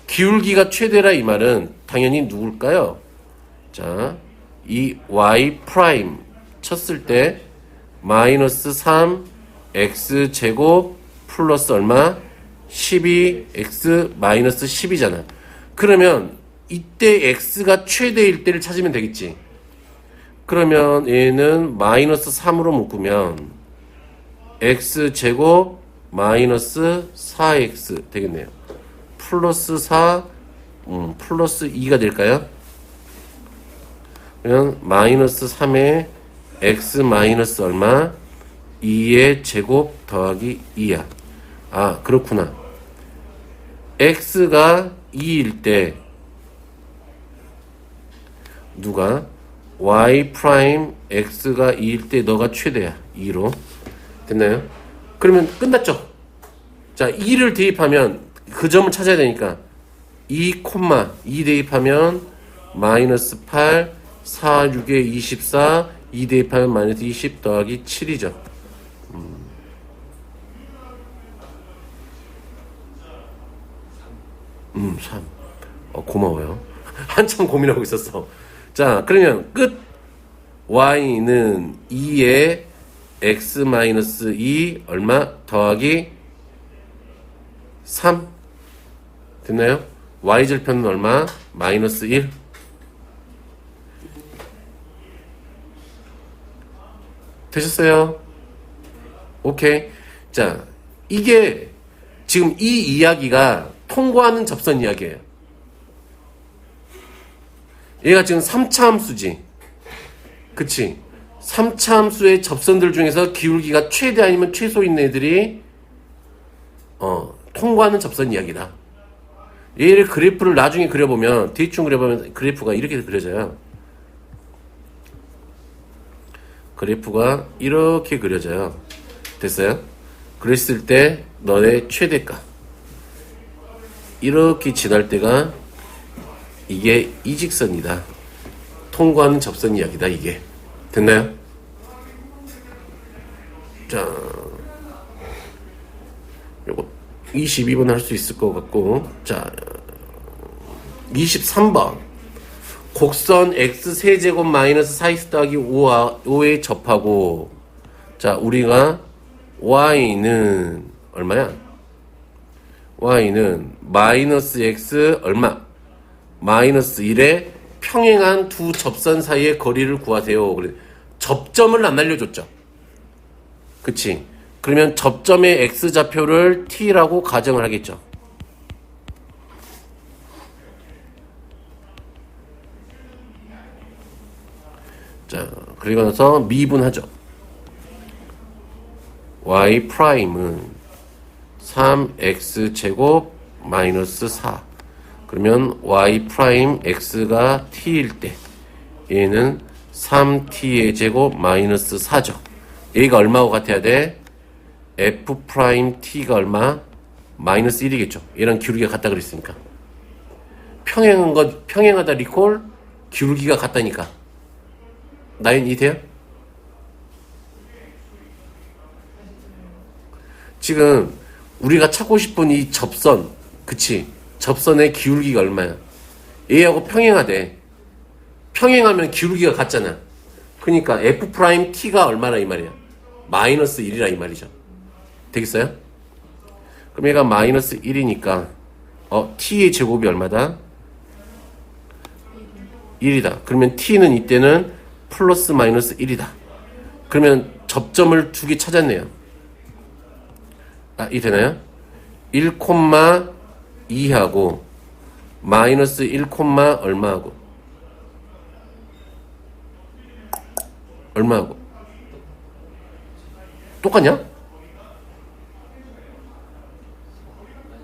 기울기가 최대라 이 말은 당연히 누굴까요? 자, 이 y 프라임 쳤을 때 마이너스 3 x 제곱 플러스 얼마? 12x 마이너스 10이잖아. 그러면 이때 x가 최대일 때를 찾으면 되겠지. 그러면 얘는 마이너스 3으로 묶으면 x 제곱 마이너스 4x 되겠네요. 플러스 4 플러스 2가 될까요? 그러면 마이너스 3에 x 마이너스 얼마? 2의 제곱 더하기 2야. 아, 그렇구나. x가 2일 때 누가? y 프라임 x가 2일 때 너가 최대야. 2로. 됐나요? 그러면 끝났죠? 자, 2를 대입하면 그 점을 찾아야 되니까 2, 2 대입하면 마이너스 8, 4, 6에 24, 2 대입하면 마이너스 20 더하기 7이죠. 3. 고마워요. 한참 고민하고 있었어. 자, 그러면 끝. y는 2에 x 마이너스 2 얼마 더하기 3 됐나요? y절편은 얼마? 마이너스 1. 되셨어요? 오케이. 자, 이게 지금 이 이야기가 통과하는 접선 이야기예요. 얘가 지금 3차 함수지. 그치? 3차 함수의 접선들 중에서 기울기가 최대 아니면 최소 있는 애들이 통과하는 접선 이야기다. 얘를 그래프를 나중에 그려보면 대충 그려보면 그래프가 이렇게 그려져요. 그래프가 이렇게 그려져요. 됐어요? 그랬을 때 너의 최대값 이렇게 지날 때가 이게 이직선이다. 통과하는 접선 이야기다. 이게 됐나요? 자, 요거 22번 할 수 있을 것 같고, 자 23번 곡선 x 세제곱 마이너스 4x 더하기 5에 접하고, 자 우리가 y는 얼마야? y는 마이너스 x 얼마? 마이너스 1에 평행한 두 접선 사이의 거리를 구하세요. 그래. 접점을 안 알려줬죠. 그치? 그러면 접점의 x좌표를 t라고 가정을 하겠죠. 자, 그리고 나서 미분하죠. y 프라임은 3x 제곱 마이너스 4. 그러면 y 프라임 x가 t일 때 얘는 3t의 제곱 마이너스 4죠. 얘가 얼마하고 같아야 돼? f 프라임 t가 얼마? 마이너스 1이겠죠. 얘랑 기울기가 같다 그랬으니까. 평행하다 리콜 기울기가 같다니까. 나인 이해돼요? 지금 우리가 찾고 싶은 이 접선, 그치? 접선의 기울기가 얼마야? 얘하고 평행하대. 평행하면 기울기가 같잖아. 그러니까 f 프라임 t가 얼마나 이 말이야? 마이너스 1이라 이 말이죠. 되겠어요? 그럼 얘가 마이너스 1이니까 t의 제곱이 얼마다? 1이다. 그러면 t는 이때는 플러스 마이너스 1이다. 그러면 접점을 두 개 찾았네요. 이 되나요? 1,2하고 마이너스 1, 얼마하고? 얼마하고? 똑같냐?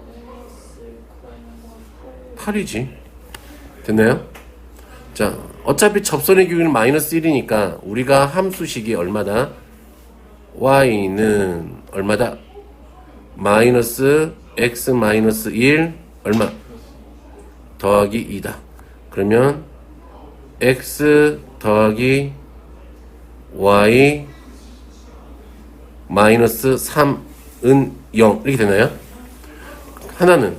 마이너스 8이지. 됐나요? 자, 어차피 접선의 기울기는 마이너스 1이니까 우리가 함수식이 얼마다? y는 얼마다? 마이너스 x 마이너스 1 얼마? 더하기 2다. 그러면 x 더하기 y 마이너스 3은 0 이렇게 되나요? 하나는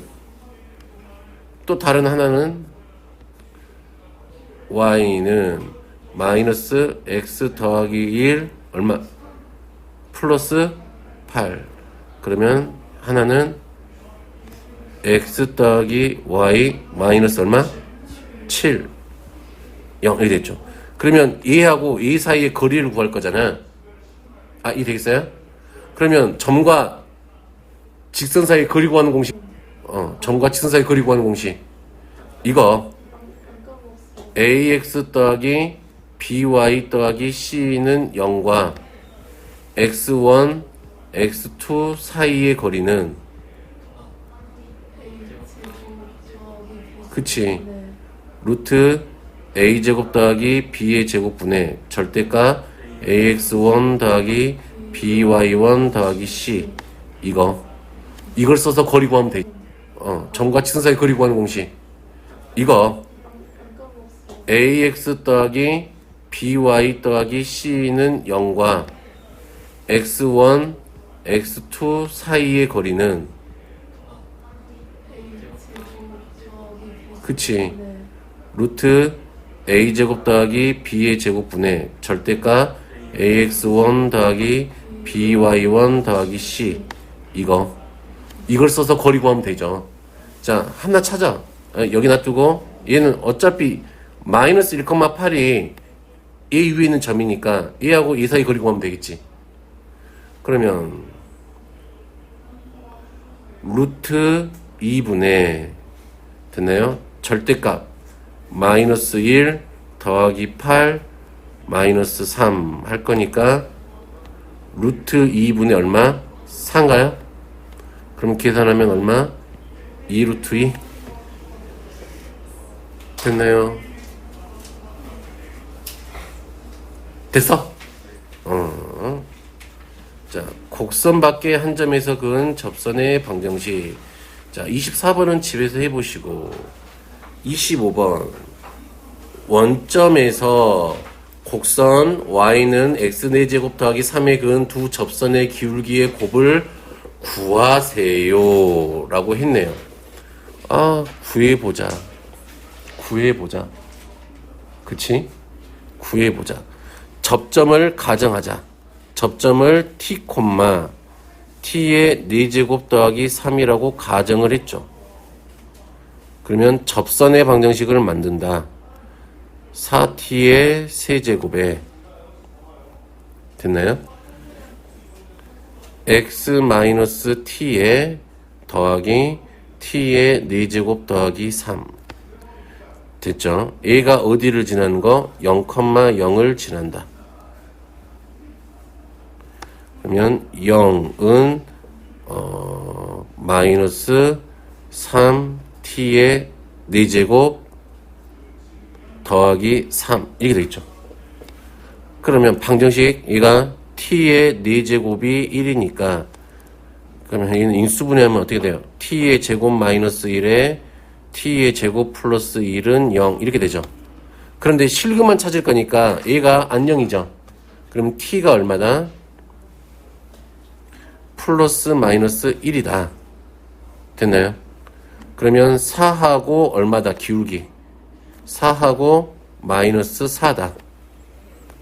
또 다른 하나는 y는 마이너스 x 더하기 1 얼마? 플러스 8. 그러면 하나는 x 더하기 y 마이너스 얼마? 7. 0 이렇게 됐죠. 그러면 얘하고 얘 사이의 거리를 구할 거잖아. 아, 이 되겠어요? 그러면 점과 직선 사이의 거리 구하는 공식. 점과 직선 사이의 거리 구하는 공식. 이거 ax 더하기 by 더하기 c는 0과 x1, x2 사이의 거리는 그치. 네. 루트 a제곱 더하기 b의 제곱분의 절대가 ax1 더하기 by1 더하기 c. 이걸 써서 거리 구하면 돼. 점과 직선 사이 거리 구하는 공식. 이거 ax 더하기 by 더하기 c는 0과 x1, x2 사이의 거리는 그치. 네. 루트 a제곱 더하기 b의 제곱분의 절대가 ax1 더하기 by1 더하기 c. 이걸 써서 거리 구하면 되죠. 자, 하나 찾아. 여기 놔두고 얘는 어차피 마이너스 1,8이 얘 위에 있는 점이니까 얘하고 얘 사이 거리 구하면 되겠지. 그러면 루트 2분의 됐나요? 절대값 마이너스 1 더하기 8 마이너스 3 할 거니까 루트 2분의 얼마? 4인가요? 그럼 계산하면 얼마? 2 루트 2 됐나요? 됐어? 자, 곡선 밖에 한 점에서 그은 접선의 방정식. 자, 24번은 집에서 해보시고 25번 원점에서 곡선 y는 x 4제곱 더하기 3에 그은 두 접선의 기울기의 곱을 구하세요 라고 했네요. 구해보자. 그치? 구해보자. 접점을 가정하자. 접점을 t, t의 4제곱 더하기 3이라고 가정을 했죠. 그러면 접선의 방정식을 만든다. 4t의 세제곱에 됐나요? x-t에 더하기 t의 4제곱 더하기 3 됐죠? 얘가 어디를 지나는 거? 0,0을 지난다. 그러면 0은 마이너스 3t의 4제곱 더하기 3 이렇게 되겠죠. 그러면 방정식 얘가 t의 4제곱이 1이니까 그러면 여기는 인수분해하면 어떻게 돼요? t의 제곱 마이너스 1에 t의 제곱 플러스 1은 0 이렇게 되죠. 그런데 실근만 찾을 거니까 얘가 안정이죠. 그럼 t가 얼마다? 플러스 마이너스 1이다. 됐나요? 그러면 4하고 얼마다? 기울기 4하고 마이너스 4다.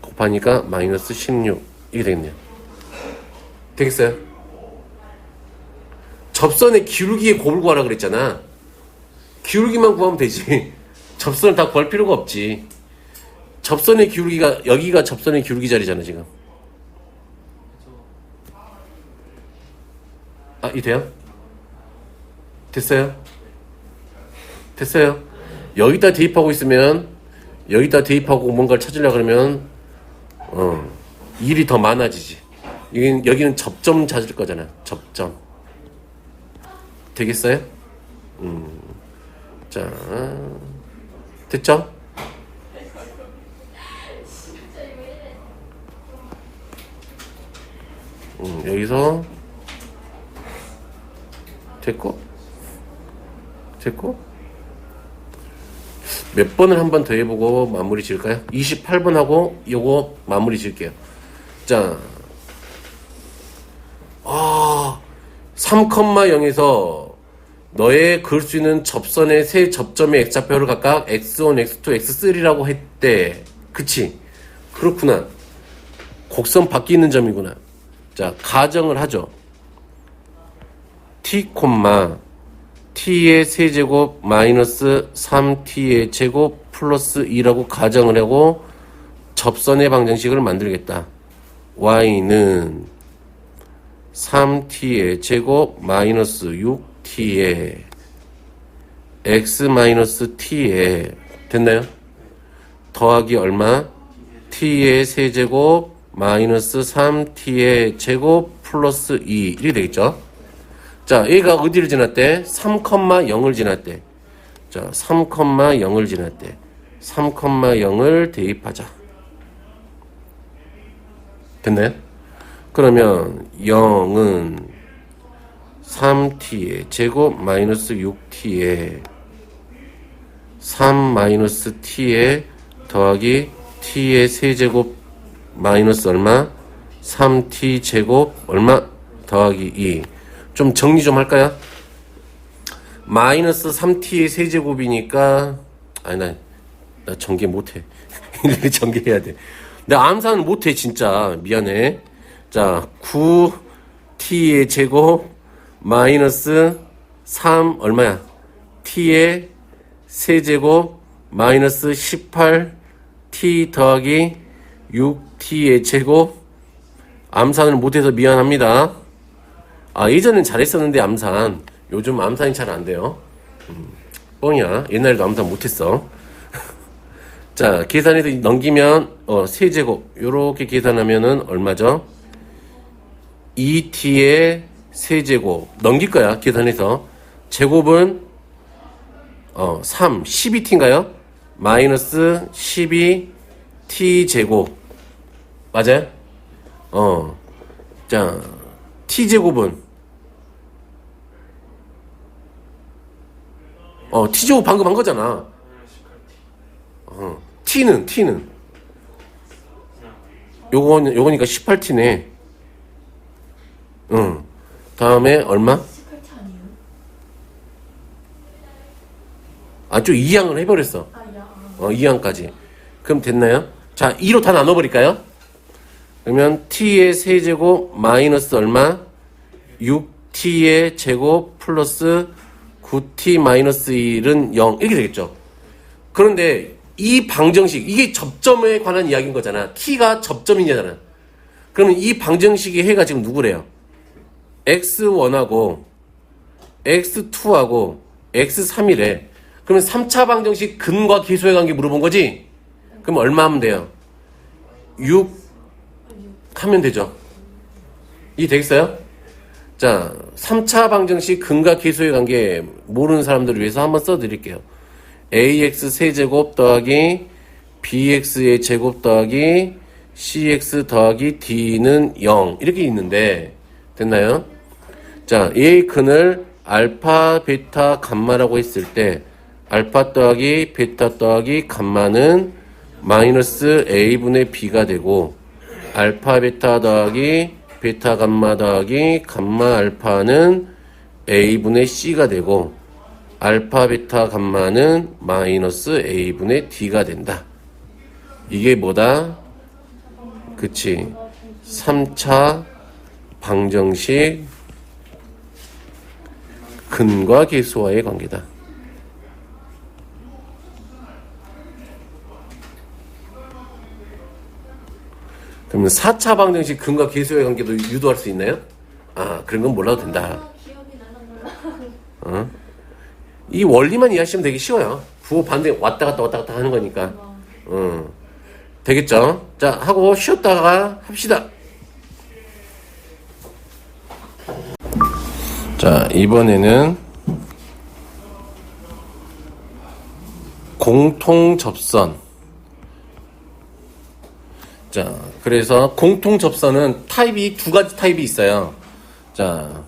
곱하니까 마이너스 16 이게 되겠네요. 되겠어요? 접선의 기울기의 곱을 구하라 그랬잖아. 기울기만 구하면 되지. 접선을 다 구할 필요가 없지. 접선의 기울기가 여기가 접선의 기울기 자리잖아 지금. 이 돼요? 됐어요? 여기다 대입하고 있으면 여기다 대입하고 뭔가를 찾으려고 그러면 일이 더 많아지지. 여기는 접점 찾을 거잖아. 접점. 되겠어요? 자, 됐죠? 여기서 됐고 몇 번을 한 번 더 해보고 마무리 지을까요? 28번 하고 요거 마무리 지을게요. 자, 3,0에서 너의 그을 수 있는 접선의 세 접점의 x좌표를 각각 x1, x2, x3라고 했대. 그치? 그렇구나. 곡선 바뀌는 점이구나. 자, 가정을 하죠. t, t의 세제곱 마이너스 3t의 제곱 플러스 2라고 가정을 하고 접선의 방정식을 만들겠다. y는 3t의 제곱 마이너스 6t의 x 마이너스 t의 됐나요? 더하기 얼마? t의 세제곱 마이너스 3t의 제곱 플러스 2 이렇게 되겠죠? 자, 얘가 어디를 지났대? 3,0을 지났대. 자, 3,0을 지났대. 3,0을 대입하자. 됐나요? 그러면 0은 3t의 제곱 마이너스 6t의 3 마이너스 t의 더하기 t의 세제곱 마이너스 얼마? 3t 제곱 얼마? 더하기 2. 좀 정리 좀 할까요? 마이너스 3t의 세제곱이니까 아니 나 전개 못해. 전개해야 돼. 나 암산은 못해 진짜 미안해. 자 9t의 제곱 마이너스 3 얼마야? t의 세제곱 마이너스 18t 더하기 6t의 제곱. 암산을 못해서 미안합니다. 아, 예전엔 잘했었는데 암산. 요즘 암산이 잘 안 돼요. 뻥이야. 옛날에도 암산 못했어. 자, 계산해서 넘기면 세제곱 요렇게 계산하면은 얼마죠? 2t의 세제곱 넘길 거야. 계산해서 제곱은 3 12t인가요? 마이너스 12t 제곱 맞아요? 자 t제곱은 t제곱 방금 한 거잖아. t는 요거니까 18t네. 다음에 얼마? 18차 아니에요? 좀 2항을 해버렸어. 아, 야. 2항까지. 그럼 됐나요? 자, 2로 다 나눠버릴까요? 그러면 t의 세제곱 마이너스 얼마? 6t의 제곱 플러스 9t 마이너스 1은 0 이렇게 되겠죠. 그런데 이 방정식 이게 접점에 관한 이야기인 거잖아. t가 접점이냐잖아. 그러면 이 방정식의 해가 지금 누구래요? x1하고 x2하고 x3이래. 그러면 3차 방정식 근과 계수의 관계 물어본 거지? 그럼 얼마 하면 돼요? 6 하면 되죠. 이 되겠어요? 자, 3차 방정식 근과 계수의 관계 모르는 사람들을 위해서 한번 써드릴게요. ax 세제곱 더하기 bx의 제곱 더하기 cx 더하기 d는 0 이렇게 있는데 됐나요? 자, 얘의 근을 알파, 베타, 감마라고 했을 때 알파 더하기 베타 더하기 감마는 마이너스 a분의 b가 되고 알파 베타 더하기 베타 감마 더하기 감마 알파는 a분의 c가 되고 알파 베타 감마는 마이너스 a분의 d가 된다. 이게 뭐다? 그치. 3차 방정식 근과 계수와의 관계다. 그러면 4차 방정식 근과 계수의 관계도 유도할 수 있나요? 아, 그런 건 몰라도 된다. 기억이 나는 거야. 이 원리만 이해하시면 되게 쉬워요. 부호 반대 왔다 갔다 하는 거니까. 되겠죠? 자, 하고 쉬었다가 합시다. 자, 이번에는 공통 접선. 자, 그래서 공통 접선은 타입이 두 가지 타입이 있어요. 자,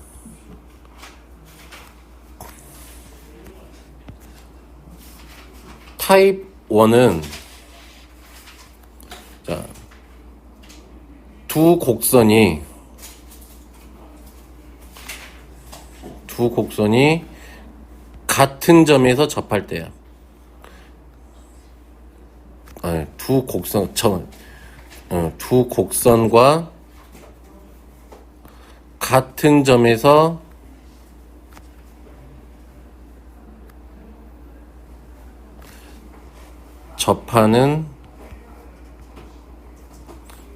타입 1은 자, 두 곡선이 같은 점에서 접할 때야. 아니, 두 곡선과 같은 점에서 접하는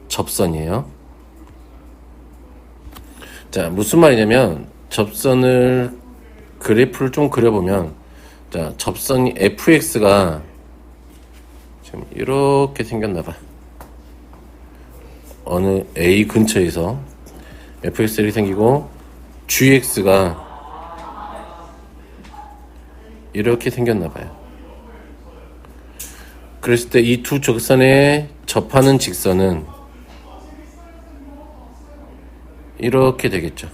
접선이에요. 자, 무슨 말이냐면 접선을 그래프를 좀 그려보면, 자, 접선이 fx가 지금 이렇게 생겼나봐. 어느 a 근처에서 fx가 이렇게 생기고 gx가 이렇게 생겼나봐요. 그랬을 때 이 두 적선에 접하는 직선은 이렇게 되겠죠.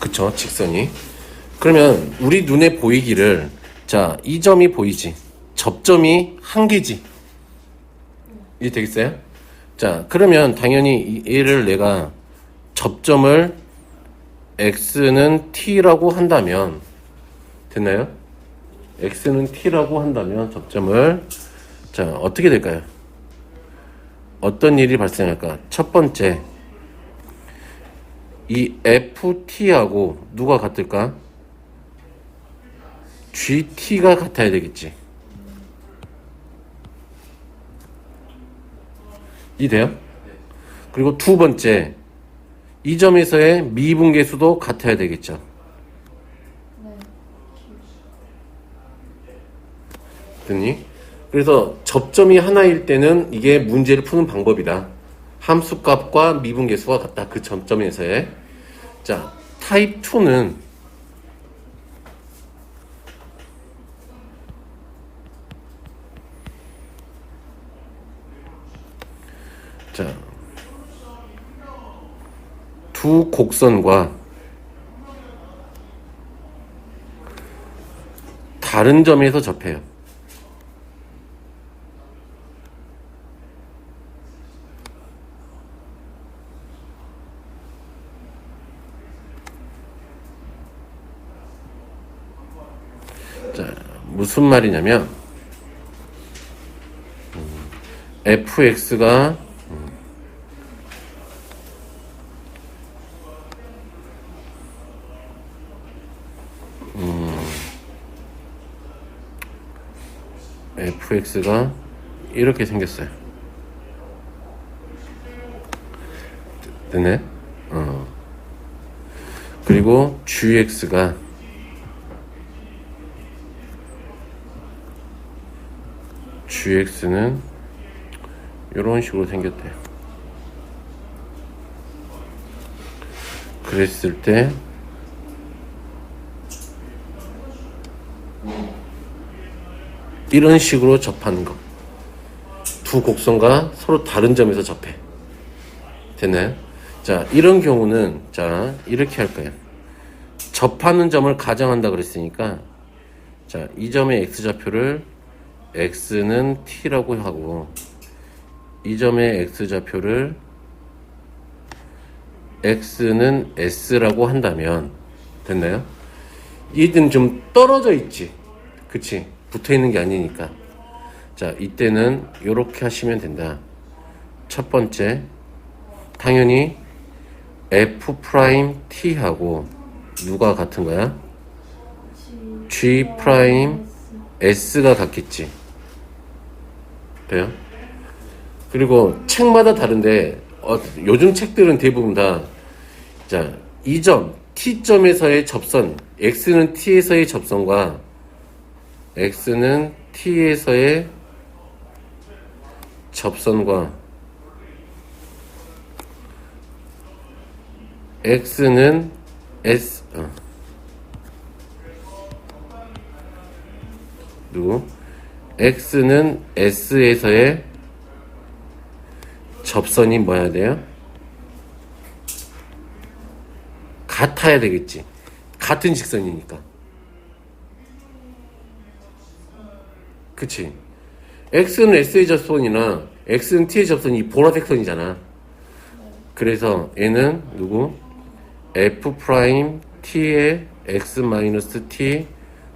그쵸, 직선이. 그러면 우리 눈에 보이기를, 자, 이 점이 보이지, 접점이 한 개지, 이게 되겠어요? 자, 그러면 당연히 얘를 내가 접점을 x는 t라고 한다면, 됐나요? x는 t라고 한다면 접점을, 자, 어떻게 될까요? 어떤 일이 발생할까? 첫 번째, 이 ft하고 누가 같을까? gt가 같아야 되겠지. 이해돼요? 그리고 두 번째, 이 점에서의 미분계수도 같아야 되겠죠. 네. 됐니? 그래서 접점이 하나일 때는 이게 문제를 푸는 방법이다. 함수값과 미분계수가 같다. 그 점점에서의. 자, 타입 2는 자, 두 곡선과 다른 점에서 접해요. 자, 무슨 말이냐면 fx가 fx가 이렇게 생겼어요. 됐네? 그리고 gx가 gx는 이런 식으로 생겼대요. 그랬을 때 이런 식으로 접하는 거. 두 곡선과 서로 다른 점에서 접해. 됐나요? 자, 이런 경우는, 자, 이렇게 할 거예요. 접하는 점을 가정한다 그랬으니까, 자, 이 점의 x좌표를 x는 t라고 하고, 이 점의 x좌표를 x는 s라고 한다면, 됐나요? 얘는 좀 떨어져 있지. 그치? 붙어 있는 게 아니니까. 자, 이때는 이렇게 하시면 된다. 첫 번째, 당연히 f't하고 누가 같은 거야? g's가 같겠지. 돼요? 그리고 책마다 다른데 요즘 책들은 대부분 다, 자, 이 점 t점에서의 접선, x는 t에서의 접선과 x는 t에서의 접선과 x는 x는 s에서의 접선이 뭐야 돼요? 같아야 되겠지. 같은 직선이니까. 그치? x는 s의 접선이나 x는 t의 접선이 보라색 선이잖아. 그래서 얘는 누구? f't의 x-t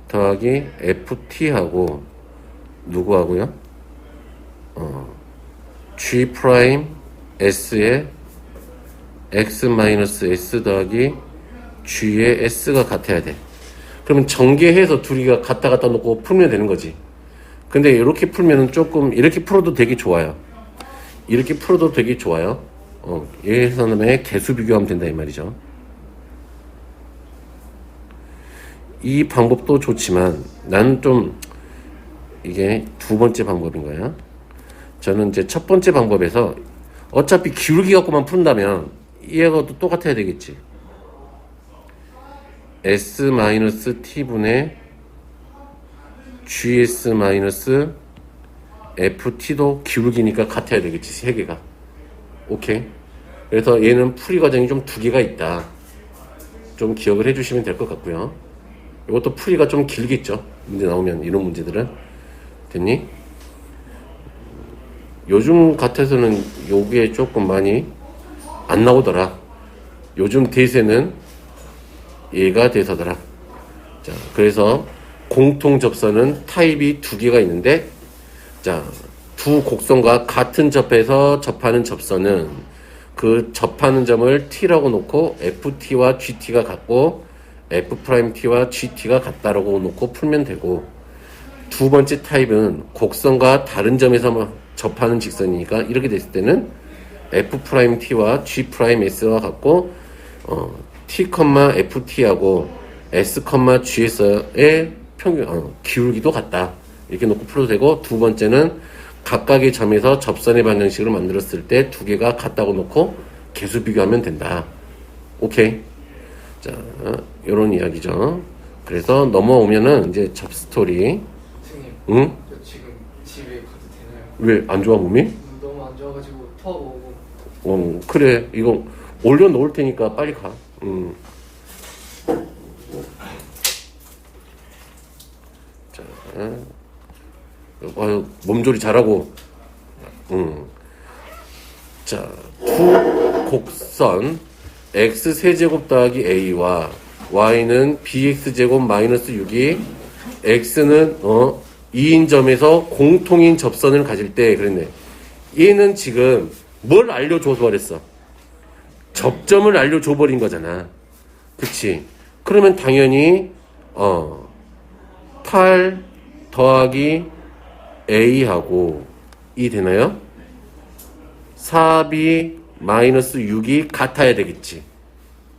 더하기 ft하고 누구하고요? G 프라임 S에 X 마이너스 S 더하기 G의 S가 같아야 돼. 그러면 전개해서 둘이가 갖다 놓고 풀면 되는 거지. 근데 이렇게 풀면은 조금, 이렇게 풀어도 되게 좋아요. 이렇게 풀어도 되게 좋아요. 예선에 개수 비교하면 된다 이 말이죠. 이 방법도 좋지만 나는 좀 이게 두 번째 방법인 거야. 저는 이제 첫 번째 방법에서 어차피 기울기 갖고만 푼다면 얘하고도 똑같아야 되겠지. S-T분의 GS-FT도 기울기니까 같아야 되겠지. 세 개가. 오케이. 그래서 얘는 풀이 과정이 좀 두 개가 있다. 좀 기억을 해주시면 될 것 같고요. 이것도 풀이가 좀 길겠죠. 문제 나오면 이런 문제들은. 됐니? 요즘 같아서는 요게 조금 많이 안 나오더라. 요즘 대세는 얘가 대서더라. 자, 그래서 공통 접선은 타입이 두 개가 있는데, 자, 두 곡선과 같은 접해서 접하는 접선은 그 접하는 점을 T라고 놓고 FT와 GT가 같고 F'T와 GT가 같다라고 놓고 풀면 되고, 두 번째 타입은 곡선과 다른 점에서 접하는 직선이니까 이렇게 됐을 때는 F'T와 G'S와 같고 T,FT하고 S,GS의 평균 기울기도 같다. 이렇게 놓고 풀어도 되고, 두 번째는 각각의 점에서 접선의 방정식을 만들었을 때 두 개가 같다고 놓고 개수 비교하면 된다. 오케이. 자, 요런 이야기죠. 그래서 넘어오면은 이제 접스토리. 선생님, 응? 저 지금 집에 가도 되나요? 왜 안 좋아 몸이? 너무 안 좋아가지고 토하고 오고. 그래. 이거 올려놓을 테니까 빨리 가. 자, 몸조리 잘하고. 자, 두 곡선 x 세제곱 더하기 a와 y는 bx제곱 마이너스 6이 x는 2인 점에서 공통인 접선을 가질 때 그랬네. 얘는 지금 뭘 알려줘서 말했어? 접점을 알려줘 버린 거잖아. 그치? 그러면 당연히 8 더하기 a하고 이 되나요? 4b 마이너스 6이 같아야 되겠지.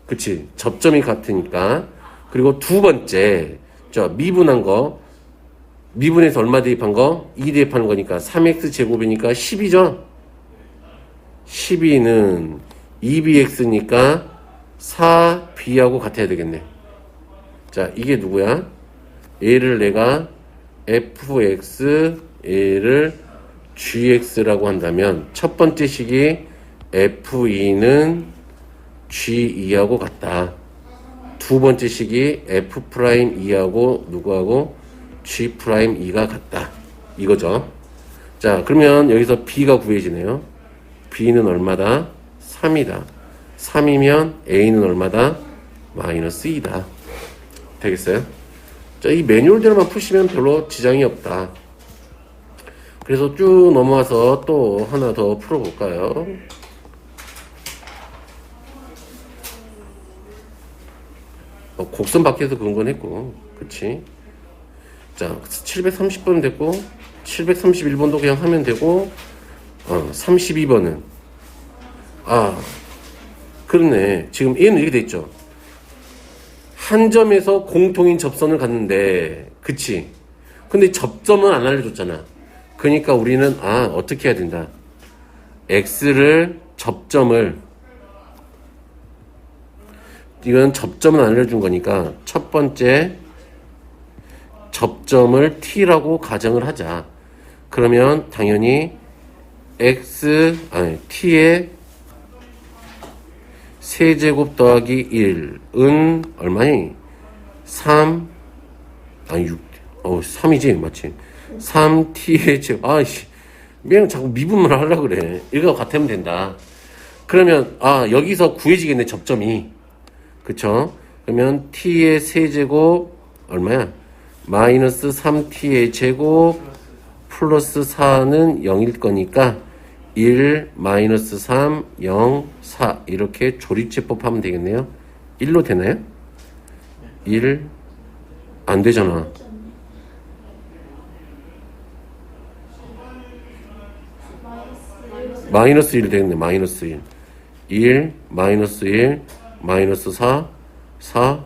그치? 접점이 같으니까. 그리고 두 번째, 미분한 거, 미분해서 얼마 대입한 거? 2 대입하는 거니까 3x 제곱이니까 10이죠? 12는 2bx니까 4b하고 같아야 되겠네. 자, 이게 누구야? 얘를 내가 fx, 얘를 gx라고 한다면 첫 번째 식이 f2는 g2하고 같다. 두 번째 식이 f'2하고 누구하고 g'2가 같다. 이거죠. 자, 그러면 여기서 b가 구해지네요. b는 얼마다? 3이다. 3이면 a는 얼마다? 마이너스 2다. 되겠어요? 자, 이 매뉴얼대로만 푸시면 별로 지장이 없다. 그래서 쭉 넘어와서 또 하나 더 풀어볼까요? 곡선 밖에서 그런 건 했고, 그치? 자, 730번 됐고, 731번도 그냥 하면 되고, 32번은, 그렇네. 지금 얘는 이렇게 돼 있죠. 한 점에서 공통인 접선을 갖는데, 그치? 근데 접점은 안 알려줬잖아. 그러니까 우리는, 어떻게 해야 된다. X를, 접점을, 이건 접점은 안 알려준 거니까, 첫 번째, 접점을 T라고 가정을 하자. 그러면 당연히, T의 세제곱 더하기 1은 얼마니? 3, 3이지, 맞지? 3t의 제곱, 그냥 자꾸 미분을 하려고 그래. 이거 같으면 된다. 그러면, 여기서 구해지겠네, 접점이. 그쵸? 그러면 t의 세제곱, 얼마야? 마이너스 3t의 제곱, 플러스 4는 0일 거니까, 1, 마이너스 3, 0, 4 이렇게 조립제법 하면 되겠네요. 1로 되나요? 1 안 되잖아. 마이너스 1 되겠네. 마이너스 1 1, 마이너스 1, 마이너스 4 4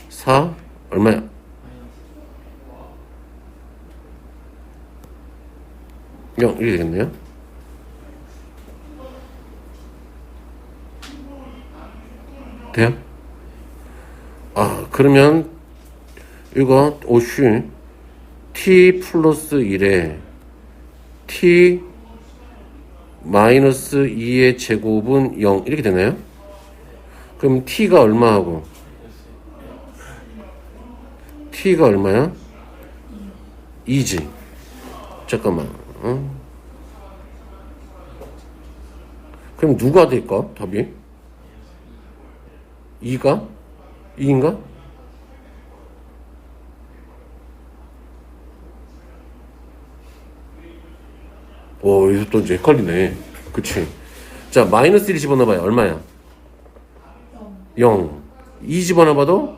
4 얼마야? 이렇게 되겠네요. 돼요? 아, 그러면 이거 오슈 t 플러스 1에 t 마이너스 2의 제곱은 0 이렇게 되나요? 그럼 t가 얼마하고 t가 얼마야? 2지. 잠깐만. 그럼 누가 될까? 답이? 2가? 2인가? 오, 여기서 또 이제 헷갈리네. 그치? 자, 마이너스 1 집어넣어봐요. 얼마야? 0. 2 집어넣어봐도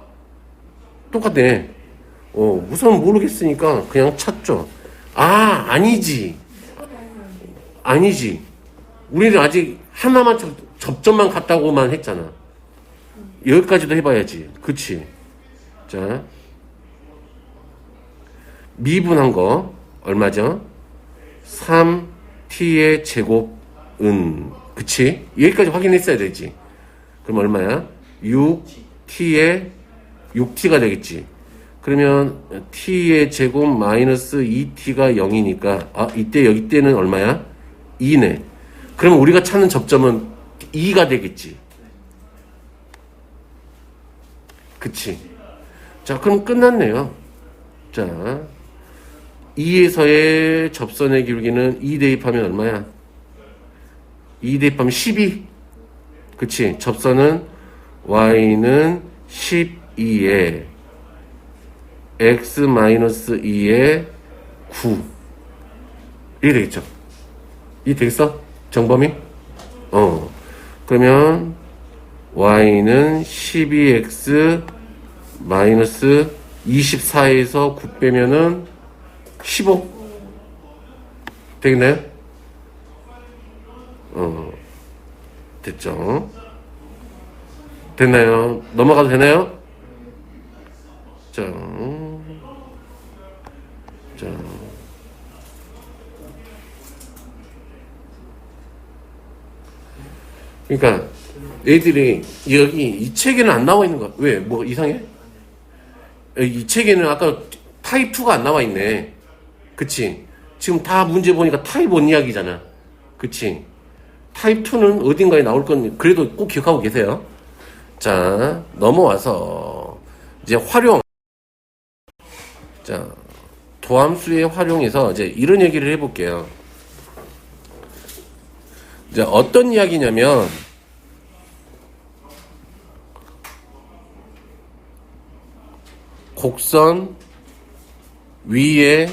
똑같네. 우선 모르겠으니까 그냥 찾죠. 아, 아니지. 아니지. 우리는 아직 하나만 접점만 같다고만 했잖아. 여기까지도 해봐야지. 그치? 자, 미분한 거 얼마죠? 3t의 제곱은 그치? 여기까지 확인했어야 되지. 그럼 얼마야? 6t의 6t가 되겠지. 그러면 t의 제곱 마이너스 2t가 0이니까 이때 여기 때는 얼마야? 2네. 그럼 우리가 찾는 접점은 2가 되겠지. 그치? 자, 그럼 끝났네요. 자, 2에서의 접선의 기울기는 2 대입하면 얼마야? 2 대입하면 12. 그치? 접선은 y는 12에 x-2에 9 이게 되겠죠? 이 되겠어? 정범이? 그러면 y는 12x 마이너스 24에서 9 빼면은 15 되겠나요? 됐죠? 됐나요? 넘어가도 되나요? 자, 그러니까 애들이 여기 이 책에는 안 나와 있는 거야. 왜? 뭐 이상해? 이 책에는 아까 타입 2가 안 나와 있네. 그치? 지금 다 문제 보니까 타입 1 이야기잖아. 그치? 타입 2는 어딘가에 나올 건 그래도 꼭 기억하고 계세요. 자, 넘어와서 이제 활용. 자, 도함수의 활용에서 이제 이런 얘기를 해볼게요. 이제 어떤 이야기냐면 곡선 위에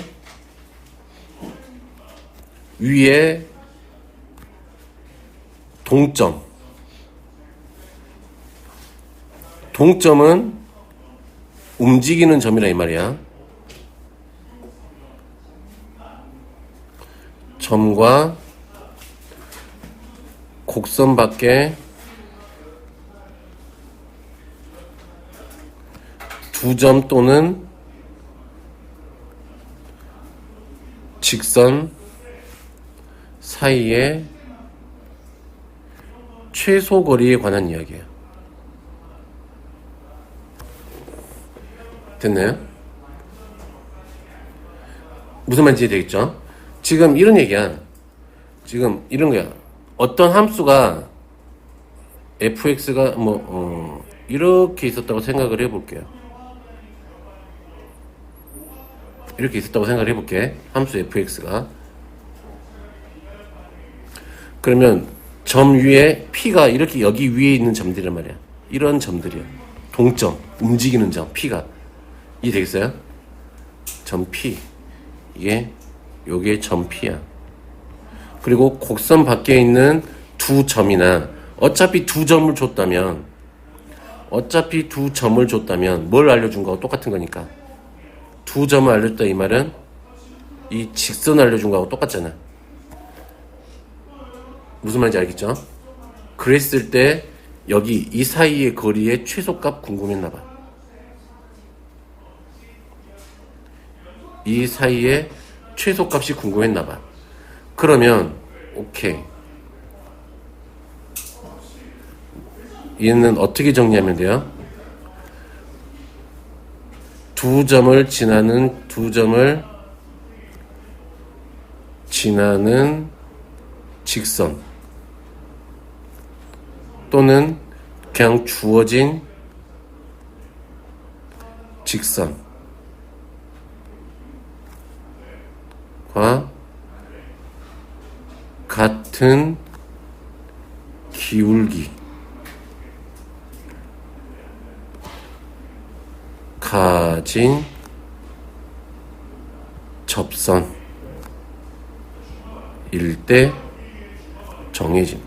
동점은 움직이는 점이라 이 말이야. 점과 곡선 밖에 두 점 또는 직선 사이의 최소 거리에 관한 이야기예요. 됐나요? 무슨 말인지 되겠죠? 지금 이런 얘기야. 지금 이런 거야. 어떤 함수가 fx가 이렇게 있었다고 생각을 해볼게요. 이렇게 있었다고 생각을 해볼게. 함수 fx가. 그러면 점 위에 p가 이렇게 여기 위에 있는 점들이란 말이야. 이런 점들이야. 동점, 움직이는 점, p가. 이해 되겠어요? 점 p. 요게 점 p야. 그리고 곡선 밖에 있는 두 점이나 어차피 두 점을 줬다면 뭘 알려준 거하고 똑같은 거니까 두 점을 알려줬다 이 말은 이 직선을 알려준 거하고 똑같잖아. 무슨 말인지 알겠죠? 그랬을 때 여기 이 사이의 거리의 최소값 궁금했나 봐. 이 사이의 최소값이 궁금했나 봐. 그러면 오케이. 얘는 어떻게 정리하면 돼요? 두 점을 지나는 직선 또는 그냥 주어진 직선과 같은 기울기 가진 접선일 때 정해진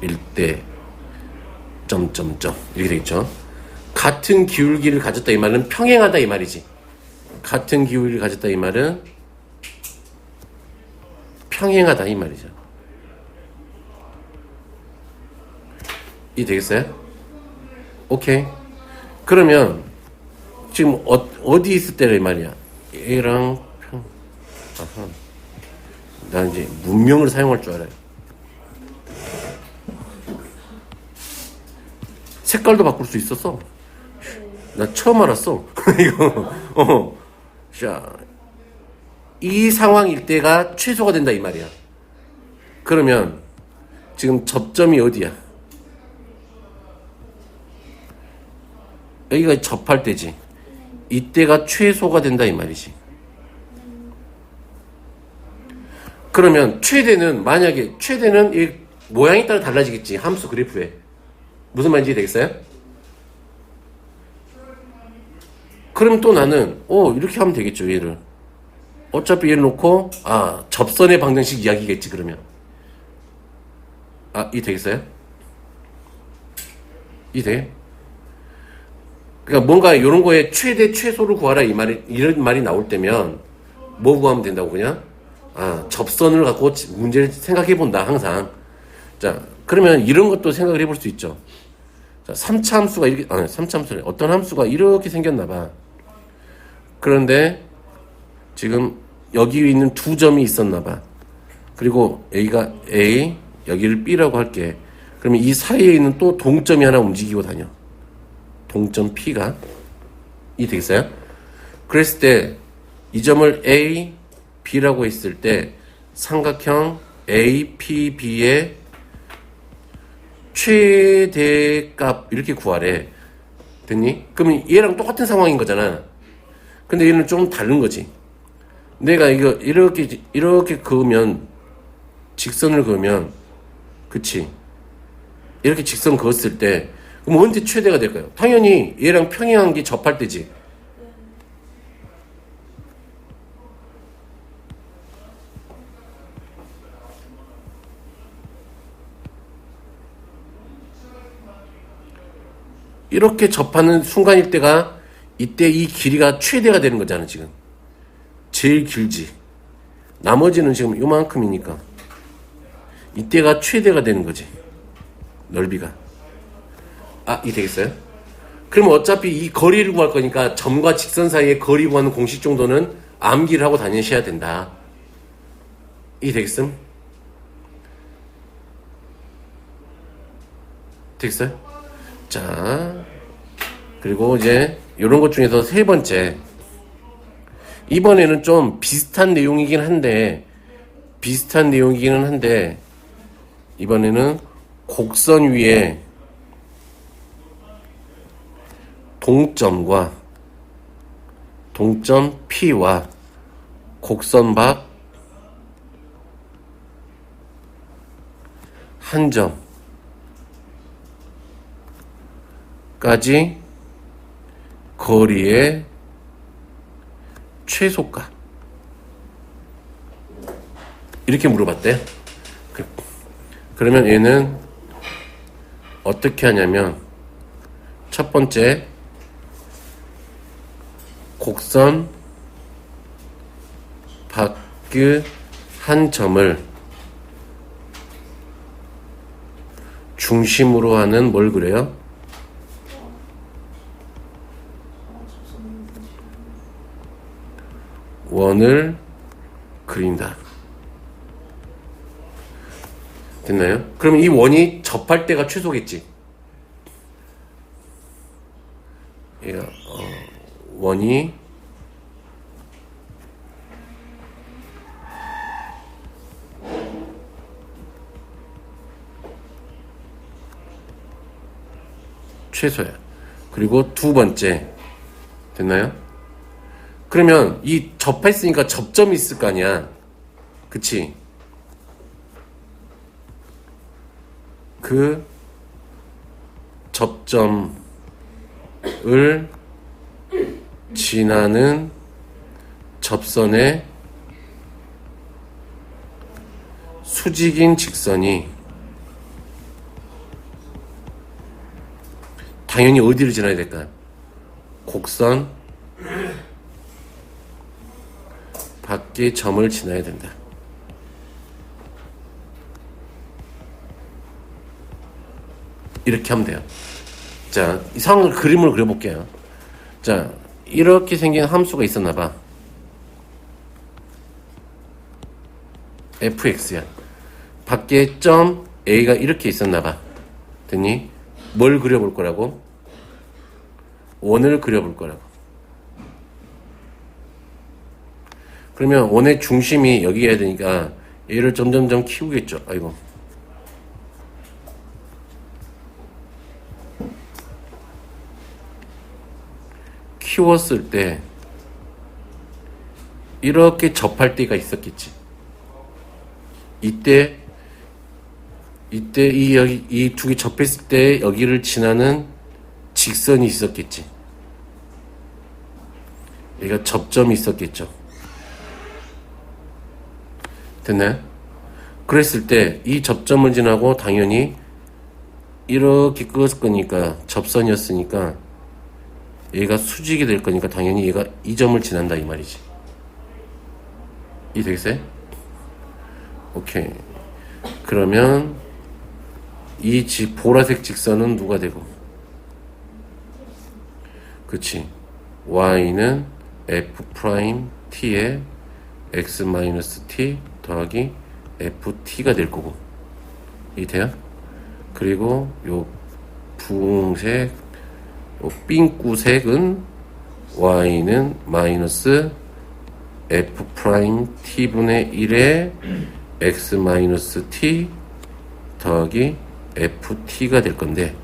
일대 이렇게 되겠죠. 같은 기울기를 가졌다 이 말은 평행하다 이 말이지. 같은 기울기를 가졌다 이 말은 평행하다 이 말이죠. 이 되겠어요? 오케이. 그러면 지금 어디 있을 때래 말이야. 얘랑 나 이제 문명을 사용할 줄 알아요. 색깔도 바꿀 수 있었어. 나 처음 알았어. 이거 자, 이 상황일 때가 최소가 된다 이 말이야. 그러면 지금 접점이 어디야? 여기가 접할 때지. 이때가 최소가 된다 이 말이지. 그러면 만약에 최대는 이 모양에 따라 달라지겠지. 함수 그래프에. 무슨 말인지 되겠어요? 그럼 또 나는 이렇게 하면 되겠죠. 얘를 어차피 얘를 놓고 접선의 방정식 이야기겠지. 그러면 이 되겠어요? 이 돼? 그러니까 뭔가 이런 거에 최대 최소를 구하라 이런 말이 나올 때면 뭐 구하면 된다고 그냥 접선을 갖고 문제를 생각해 본다 항상. 자, 그러면 이런 것도 생각을 해볼 수 있죠. 자, 3차 함수가 이렇게 3차 함수래. 어떤 함수가 이렇게 생겼나 봐. 그런데 지금 여기 있는 두 점이 있었나 봐. 그리고 여기가 A, 여기를 B라고 할게. 그러면 이 사이에 있는 또 동점이 하나 움직이고 다녀. 동점 P가 이 되겠어요? 그랬을 때 이 점을 A, B라고 했을 때 삼각형 APB의 최대값 이렇게 구하래. 됐니? 그러면 얘랑 똑같은 상황인 거잖아. 근데 얘는 좀 다른 거지. 내가 이거 이렇게 그으면 직선을 그으면 그치? 이렇게 직선 그었을 때 그럼 언제 최대가 될까요? 당연히 얘랑 평행한 게 접할 때지. 이렇게 접하는 순간일 때가 이때 이 길이가 최대가 되는 거잖아. 지금 제일 길지. 나머지는 지금 요만큼이니까 이때가 최대가 되는 거지. 넓이가. 이 되겠어요? 그러면 어차피 이 거리를 구할 거니까 점과 직선 사이의 거리 구하는 공식 정도는 암기를 하고 다니셔야 된다. 이 되겠음? 되겠어요? 자, 그리고 이제 이런 것 중에서 세 번째. 이번에는 좀 비슷한 내용이기는 한데 이번에는 곡선 위에 동점과 동점 P와 곡선 밖 한 점까지 거리의 최소값 이렇게 물어봤대. 그러면 얘는 어떻게 하냐면 첫 번째 곡선 밖의 한 점을 중심으로 하는 뭘 그래요? 원을 그린다. 됐나요? 그럼 이 원이 접할 때가 최소겠지. 얘가 원이 최소야. 그리고 두 번째 됐나요? 그러면 이 접했으니까 접점이 있을 거 아니야. 그치? 그 접점을 지나는 접선의 수직인 직선이 당연히 어디를 지나야 될까요? 곡선 밖의 점을 지나야 된다. 이렇게 하면 돼요. 자, 이 상황을 그림으로 그려볼게요. 자, 이렇게 생긴 함수가 있었나봐. fx야. 밖에 점 a가 이렇게 있었나봐. 됐니? 뭘 그려볼 거라고? 원을 그려볼 거라고. 그러면 원의 중심이 여기여야 되니까 얘를 점점점 키우겠죠. 아이고. 키웠을 때 이렇게 접할 때가 있었겠지. 이때 이 두 개 접했을 때 여기를 지나는 직선이 있었겠지. 여기가 접점이 있었겠죠. 됐나요? 그랬을 때 이 접점을 지나고 당연히 이렇게 끄을 거니까 접선이었으니까 얘가 수직이 될 거니까 당연히 얘가 이 점을 지난다 이 말이지. 이 되겠어요? 오케이. 그러면 이 보라색 직선은 누가 되고? 그치. y는 f't에 x-t 더하기 ft가 될 거고. 이 돼요? 그리고 요 분홍색 삥꾸색은 y는 마이너스 f't분의 1에 x-t 더하기 ft가 될 건데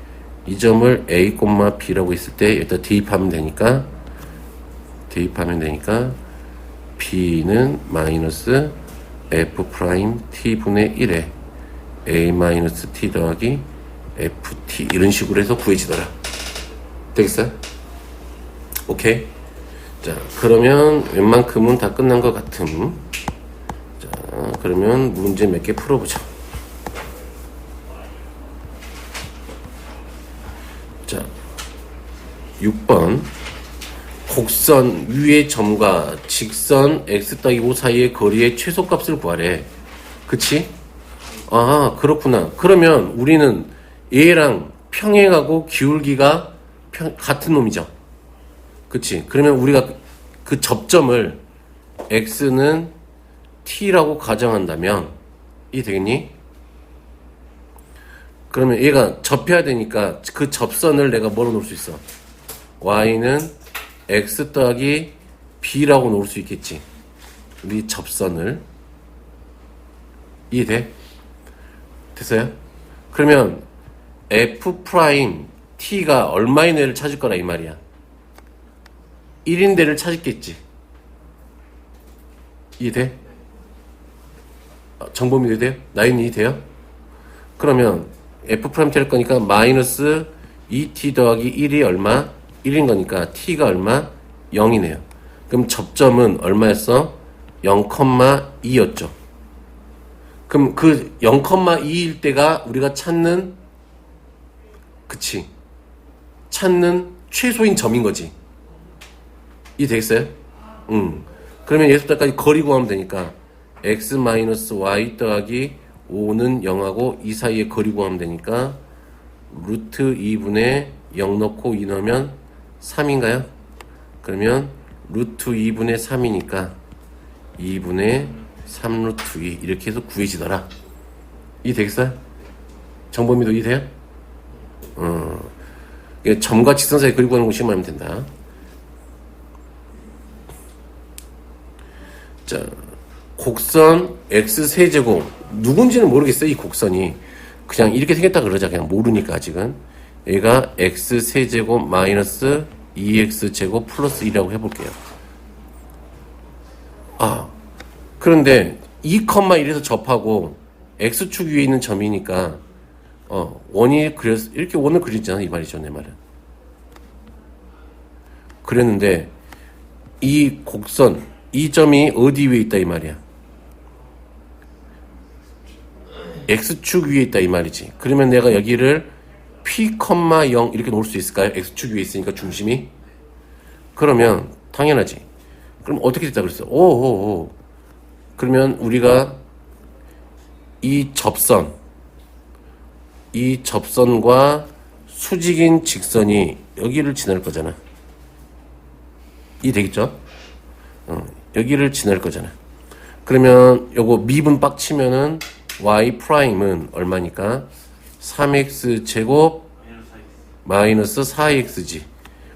이 점을 a, b라고 했을 때 일단 대입하면 되니까 b는 마이너스 f't분의 1에 a-t 더하기 ft 이런 식으로 해서 구해지더라. 되겠어요? 오케이. 자, 그러면 웬만큼은 다 끝난 것 같음. 자, 그러면 문제 몇 개 풀어보자. 자, 6번. 곡선 위의 점과 직선 x-5 사이의 거리의 최소값을 구하래. 그치? 아, 그렇구나. 그러면 우리는 얘랑 평행하고 기울기가 같은 놈이죠. 그치? 그러면 우리가 그 접점을 x는 t라고 가정한다면 이 되겠니? 그러면 얘가 접해야 되니까 그 접선을 내가 뭐로 놓을 수 있어? y는 x 더하기 b라고 놓을 수 있겠지. 우리 접선을. 이해돼? 됐어요? 그러면 f't가 얼마인 애를 찾을 거라 이 말이야. 1인 데를 찾았겠지. 이해돼? 정보미 이해돼요? 나인 이해돼요? 그러면 f't를 할 거니까 마이너스 2t 더하기 1이 얼마? 1인 거니까 t가 얼마? 0이네요. 그럼 접점은 얼마였어? 0,2였죠. 그럼 그 0,2일 때가 우리가 찾는, 그치, 찾는 최소인 점인 거지. 이해 되겠어요? 그러면 예수다까지 거리 구하면 되니까 x-y 더하기 5는 0하고 이 사이에 거리 구하면 되니까 루트 2분의 0 넣고 2 넣으면 3인가요? 그러면 루트 2분의 3이니까 2분의 3 루트 2 이렇게 해서 구해지더라. 이해 되겠어요? 정범이도 이해돼요? 점과 직선 사이 거리 구하는 거 시험하면 된다. 자, 곡선 x세제곱 누군지는 모르겠어요. 이 곡선이 그냥 이렇게 생겼다 그러자. 그냥 모르니까 아직은. 얘가 x세제곱 마이너스 2x제곱 플러스 2라고 해볼게요. 그런데 2,1에서 접하고 x축 위에 있는 점이니까 원이 그래서 이렇게 원을 그리잖아. 이 말이죠. 내 말은. 그랬는데 이 곡선 이 점이 어디 위에 있다 이 말이야. x축 위에 있다 이 말이지. 그러면 내가 여기를 p,0 이렇게 놓을 수 있을까요? x축 위에 있으니까 중심이. 그러면 당연하지. 그럼 어떻게 됐다 그랬어? 오오오. 그러면 우리가 이 접선과 수직인 직선이 여기를 지날 거잖아. 이 되겠죠? 여기를 지날 거잖아. 그러면 요거 미분 빡치면은 y 프라임은 얼마니까? 3x 제곱 마이너스 4x지.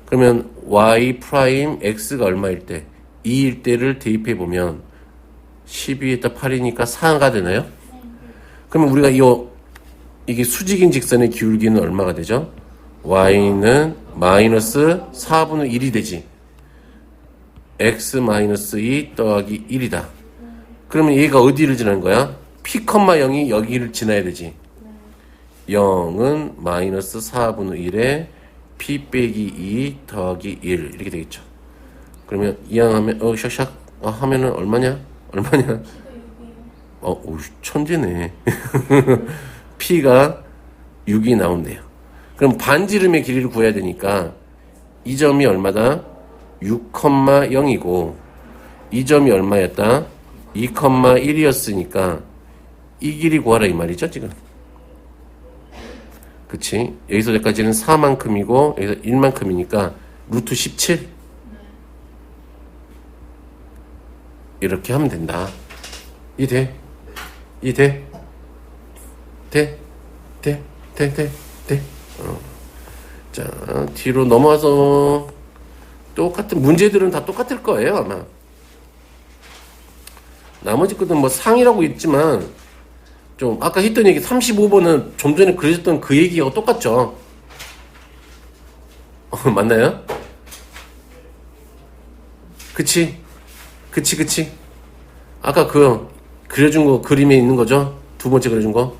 그러면 y 프라임 x가 얼마일 때? 2일 때를 대입해 보면 12에다 8이니까 4가 되나요? 그러면 우리가 이게 수직인 직선의 기울기는 얼마가 되죠? y는 마이너스 4분의 1이 되지. x 마이너스 2 더하기 1이다. 그러면 얘가 어디를 지나는 거야? p,0이 여기를 지나야 되지. 0은 마이너스 4분의 1에 p 빼기 2 더하기 1 이렇게 되겠죠. 그러면 이항하면 샥샥 하면은 얼마냐? 오, 천재네. p가 6이 나온대요. 그럼 반지름의 길이를 구해야 되니까 이 점이 얼마다? 6,0이고 이 점이 얼마였다? 2,1이었으니까 이 길이 구하라 이 말이죠 지금. 그치? 여기서 여기까지는 4만큼이고 여기서 1만큼이니까 루트 17 이렇게 하면 된다. 돼? 자, 뒤로 넘어와서 똑같은 문제들은 다 똑같을 거예요 아마. 나머지 것은 뭐 상이라고 있지만 좀 아까 했던 얘기 35번은 좀 전에 그려졌던 그 얘기하고 똑같죠. 맞나요? 그치. 아까 그려준 거 그림에 있는 거죠. 두 번째 그려준 거.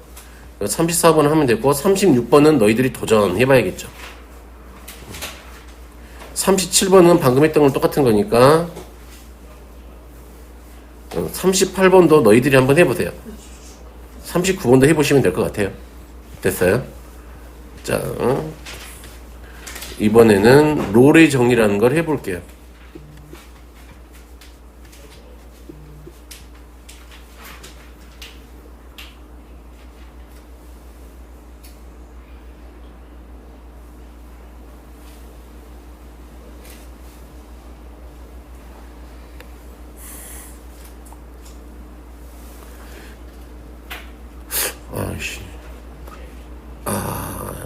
34번은 하면 되고 36번은 너희들이 도전해봐야겠죠. 37번은 방금 했던 건 똑같은 거니까 38번도 너희들이 한번 해보세요. 39번도 해보시면 될 것 같아요. 됐어요? 자, 이번에는 롤의 정리라는 걸 해볼게요.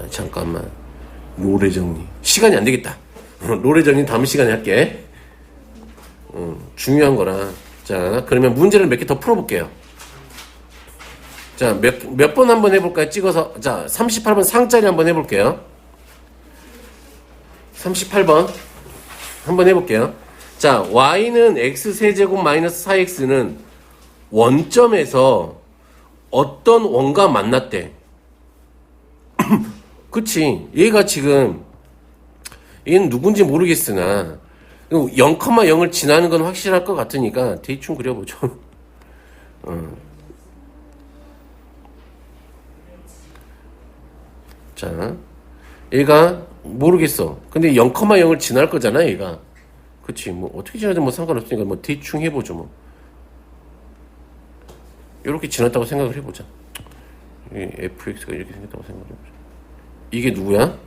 잠깐만. 롤의 정리. 시간이 안 되겠다. 롤의 정리 다음 시간에 할게. 중요한 거라. 자, 그러면 문제를 몇 개 더 풀어볼게요. 자, 몇 번 한번 해볼까요? 찍어서. 자, 38번 상짜리 한번 해볼게요. 38번. 한번 해볼게요. 자, y는 x세제곱 마이너스 4x는 원점에서 어떤 원과 만났대. 그치. 얘가 지금, 얘는 누군지 모르겠으나, 0,0을 지나는 건 확실할 것 같으니까, 대충 그려보죠. 자, 얘가 모르겠어. 근데 0,0을 지날 거잖아, 얘가. 그치. 뭐, 어떻게 지나든 뭐 상관없으니까 뭐 대충 해보죠, 뭐. 이렇게 지났다고 생각을 해보자. fx가 이렇게 생겼다고 생각을 해보자. 이게 누구야?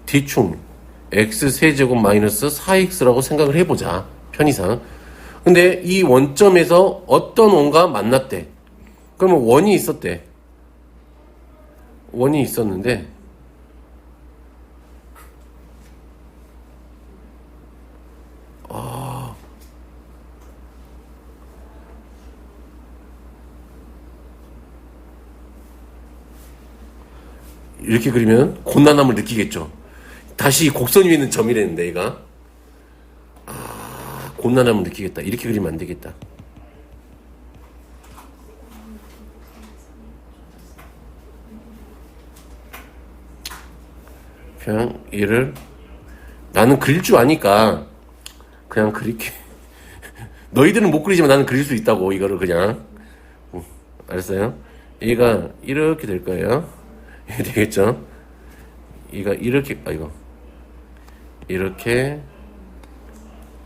대충 x 세제곱 마이너스 4x라고 생각을 해보자. 편의상. 근데 이 원점에서 어떤 원과 만났대. 그러면 원이 있었대. 원이 있었는데 이렇게 그리면 곤란함을 느끼겠죠. 다시 곡선 위에 있는 점이랬는데 얘가 곤란함을 느끼겠다. 이렇게 그리면 안 되겠다. 그냥 얘를 나는 그릴 줄 아니까 그냥 그릴게. 너희들은 못 그리지만 나는 그릴 수 있다고. 이거를 그냥 알았어요? 얘가 이렇게 될 거예요. 이렇게 되겠죠? 얘가 이렇게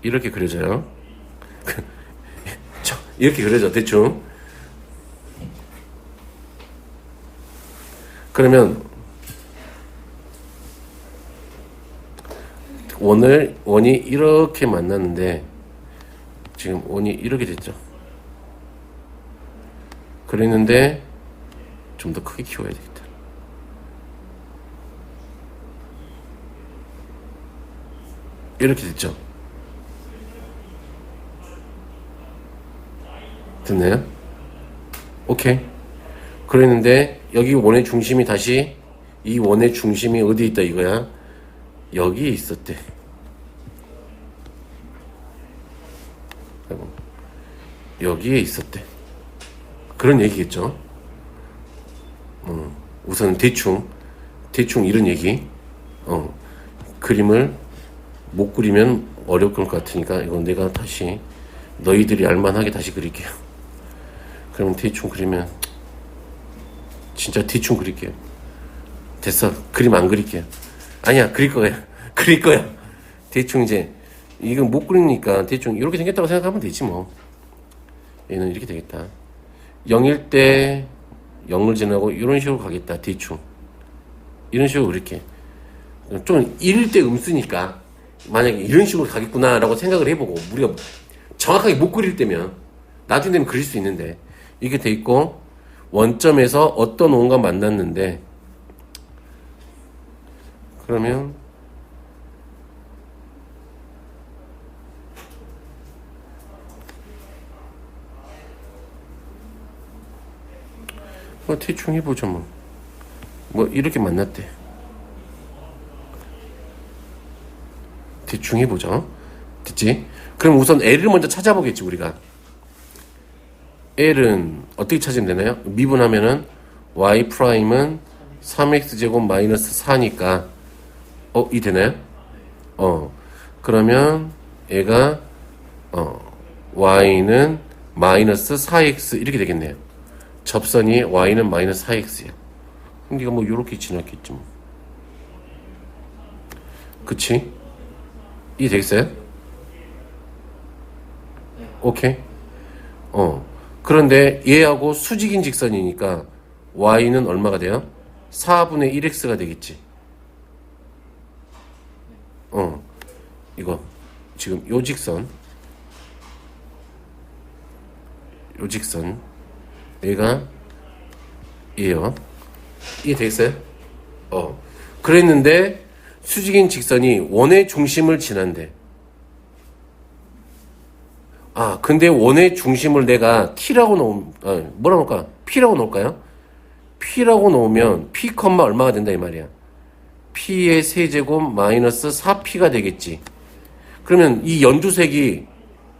이렇게 그려져요. 이렇게 그려져 대충. 그러면 원이 이렇게 만났는데 지금 원이 이렇게 됐죠. 그랬는데 좀 더 크게 키워야 되겠다. 이렇게 됐죠. 됐나요? 오케이. 그랬는데 여기 원의 중심이 다시 이 원의 중심이 어디 있다 이거야? 여기에 있었대. 여기에 있었대. 그런 얘기겠죠. 우선 대충 이런 얘기. 그림을 못 그리면 어려울 것 같으니까 이건 내가 다시 너희들이 알만하게 다시 그릴게요. 그러면 대충 그리면 진짜 대충 그릴게요. 됐어. 그림 안 그릴게요. 아니야, 그릴 거야. 대충 이제 이건 못 그리니까 대충 이렇게 생겼다고 생각하면 되지 뭐. 얘는 이렇게 되겠다. 0일 때 0을 지나고 이런 식으로 가겠다. 대충 이런 식으로 그렇게 좀 1일 때 음수니까 만약에 이런 식으로 가겠구나 라고 생각을 해보고 우리가 정확하게 못 그릴 때면 나중에 되면 그릴 수 있는데 이게 돼 있고 원점에서 어떤 원과 만났는데 그러면 뭐 대충 해보죠 뭐 이렇게 만났대. 대충 해보죠. 됐지? 그럼 우선 L을 먼저 찾아보겠지 우리가. L은 어떻게 찾으면 되나요? 미분하면은 y 프라임은 3x제곱 마이너스 4니까 이 되나요? 그러면 얘가 y는 마이너스 4x 이렇게 되겠네요. 접선이 y는 마이너스 4x야. 그럼 네가 뭐 요렇게 지났겠지 뭐. 그치? 이해 되겠어요? 오케이. 그런데 얘하고 수직인 직선이니까 y는 얼마가 돼요? 4분의 1x가 되겠지. 이거 지금 요 직선 얘가 얘요. 이해 되겠어요? 그랬는데 수직인 직선이 원의 중심을 지난대. 근데 원의 중심을 내가 t라고 놓으면 뭐라 놓을까? p라고 놓을까요? p라고 놓으면 p, 얼마가 된다 이 말이야. p의 세제곱 마이너스 4p가 되겠지. 그러면 이 연두색이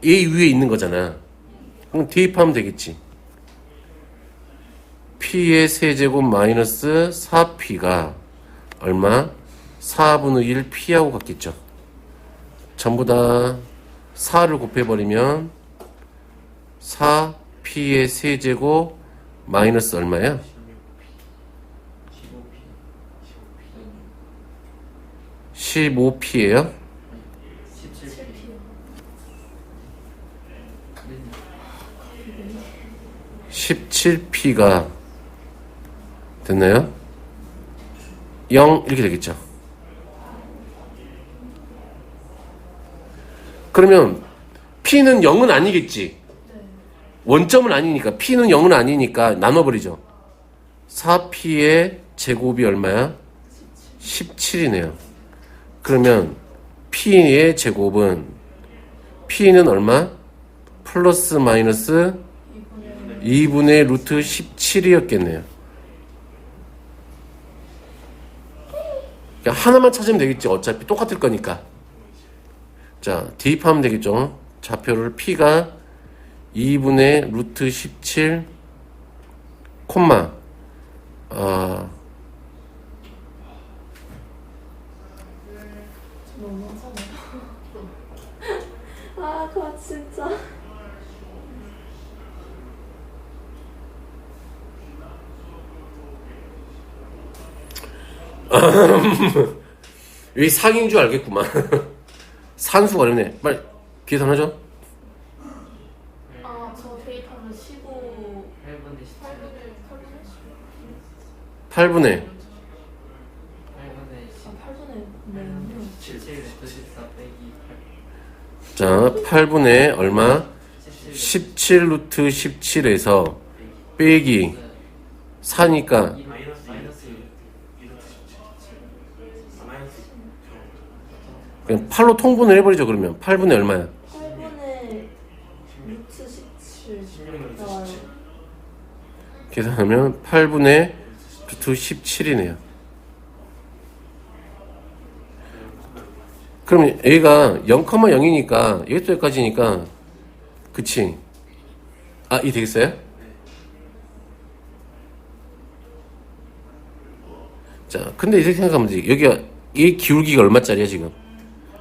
A 위에 있는 거잖아. 그럼 대입하면 되겠지. p의 세제곱 마이너스 4p가 얼마? 4분의 1 p하고 같겠죠. 전부 다 4를 곱해버리면 4p의 세제곱 마이너스 얼마야? 15p예요? 17. 7P요. 17p가 됐나요? 0 이렇게 되겠죠. 그러면 p는 0은 아니겠지. 네. 원점은 아니니까 p는 0은 아니니까 나눠버리죠. 4p의 제곱이 얼마야? 17이네요. 그러면 p의 제곱은 p는 얼마? 플러스 마이너스 2분의 루트 17이었겠네요. 하나만 찾으면 되겠지. 어차피 똑같을 거니까. 자, 대입하면 되겠죠. 좌표를 p가 2분의 루트 17 콤마 너무 하잖아요. 아, 그거 진짜. 여기 상인 줄 알겠구만. 산수가 어렵네. 빨리 계산하죠. 아, 저 대입하면 15. 8분의 17. 8분의 8분의 아, 8분의 네. 17. 14 빼기 8. 자, 8분의 얼마? 17 루트 17에서 빼기 4니까 그냥 8로 통분을 해버리죠. 그러면 8분의 얼마야? 8분의 루트 17 나와요. 계산하면 8분의 루트 17이네요. 그럼 얘가 0,0이니까 이것도 여기까지니까 그치? 아, 이 되겠어요? 자, 근데 이렇게 생각하면 되지. 여기가 이 기울기가 얼마짜리야 지금?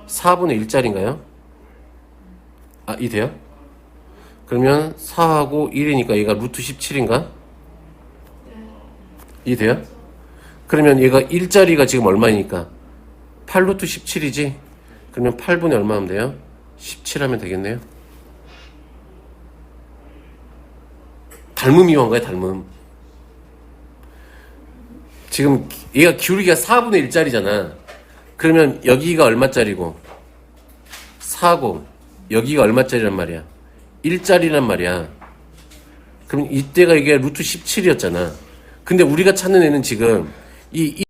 4분의 1짜리인가요? 아, 이 돼요? 그러면 4하고 1이니까 얘가 루트 17인가? 이 돼요? 그러면 얘가 1짜리가 지금 얼마니까? 8루트 17이지? 그러면 8분의 얼마 하면 돼요? 17 하면 되겠네요. 닮음 이용한 거야, 닮음. 지금 얘가 기울기가 4분의 1짜리잖아. 그러면 여기가 얼마짜리고 4고 여기가 얼마짜리란 말이야? 1짜리란 말이야. 그럼 이때가 이게 루트 17이었잖아. 근데 우리가 찾는 애는 지금 이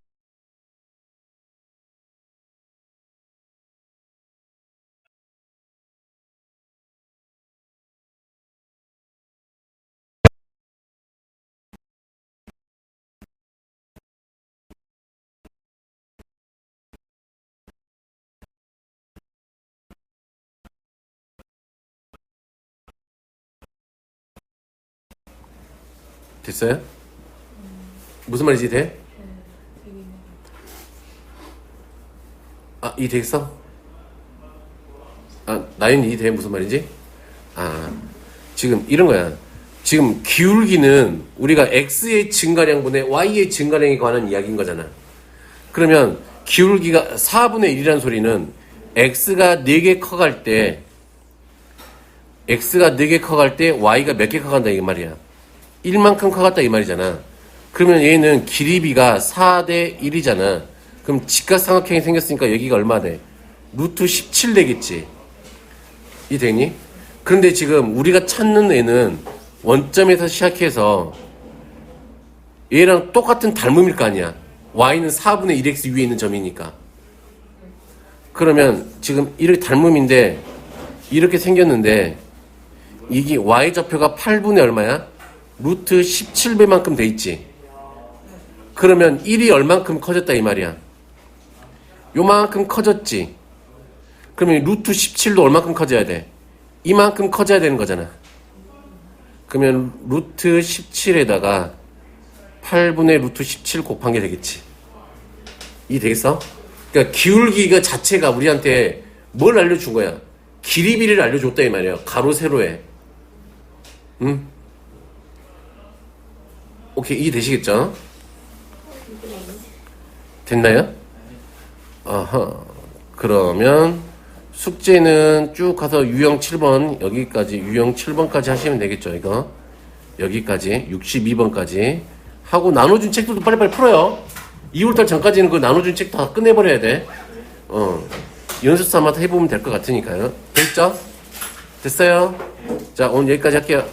됐어요? 무슨 말인지 돼? 되게 아, 이 되겠어? 아, 나윤 이 돼? 무슨 말인지? 아, 지금 이런 거야. 지금 기울기는 우리가 x의 증가량분의 y의 증가량에 관한 이야기인 거잖아. 그러면 기울기가 4분의 1이라는 소리는 x가 4개 커갈 때 x가 4개 커갈 때 y가 몇 개 커간다 이 말이야. 1만큼 커갔다 이 말이잖아. 그러면 얘는 길이비가 4대 1이잖아. 그럼 직각삼각형이 생겼으니까 여기가 얼마 돼? 루트 17 되겠지. 이 되니? 그런데 지금 우리가 찾는 애는 원점에서 시작해서 얘랑 똑같은 닮음일 거 아니야. y는 4분의 1x 위에 있는 점이니까. 그러면 지금 이렇게 닮음인데 이렇게 생겼는데 이게 y 좌표가 8분의 얼마야? 루트 17배만큼 돼 있지. 그러면 1이 얼만큼 커졌다 이 말이야. 요만큼 커졌지. 그러면 루트 17도 얼만큼 커져야 돼? 이만큼 커져야 되는 거잖아. 그러면 루트 17에다가 8분의 루트 17 곱한 게 되겠지. 이 되겠어? 그러니까 기울기가 자체가 우리한테 뭘 알려준 거야? 길이비를 알려줬다 이 말이야. 가로 세로에. 응? 오케이, 이해되시겠죠? 됐나요? 아하. 그러면 숙제는 쭉 가서 유형 7번 여기까지 유형 7번까지 하시면 되겠죠. 이거 여기까지 62번까지 하고 나눠준 책들도 빨리빨리 풀어요. 2월달 전까지는 그 나눠준 책 다 끝내버려야 돼. 연습 삼아 해보면 될 것 같으니까요. 됐죠? 됐어요? 자, 오늘 여기까지 할게요.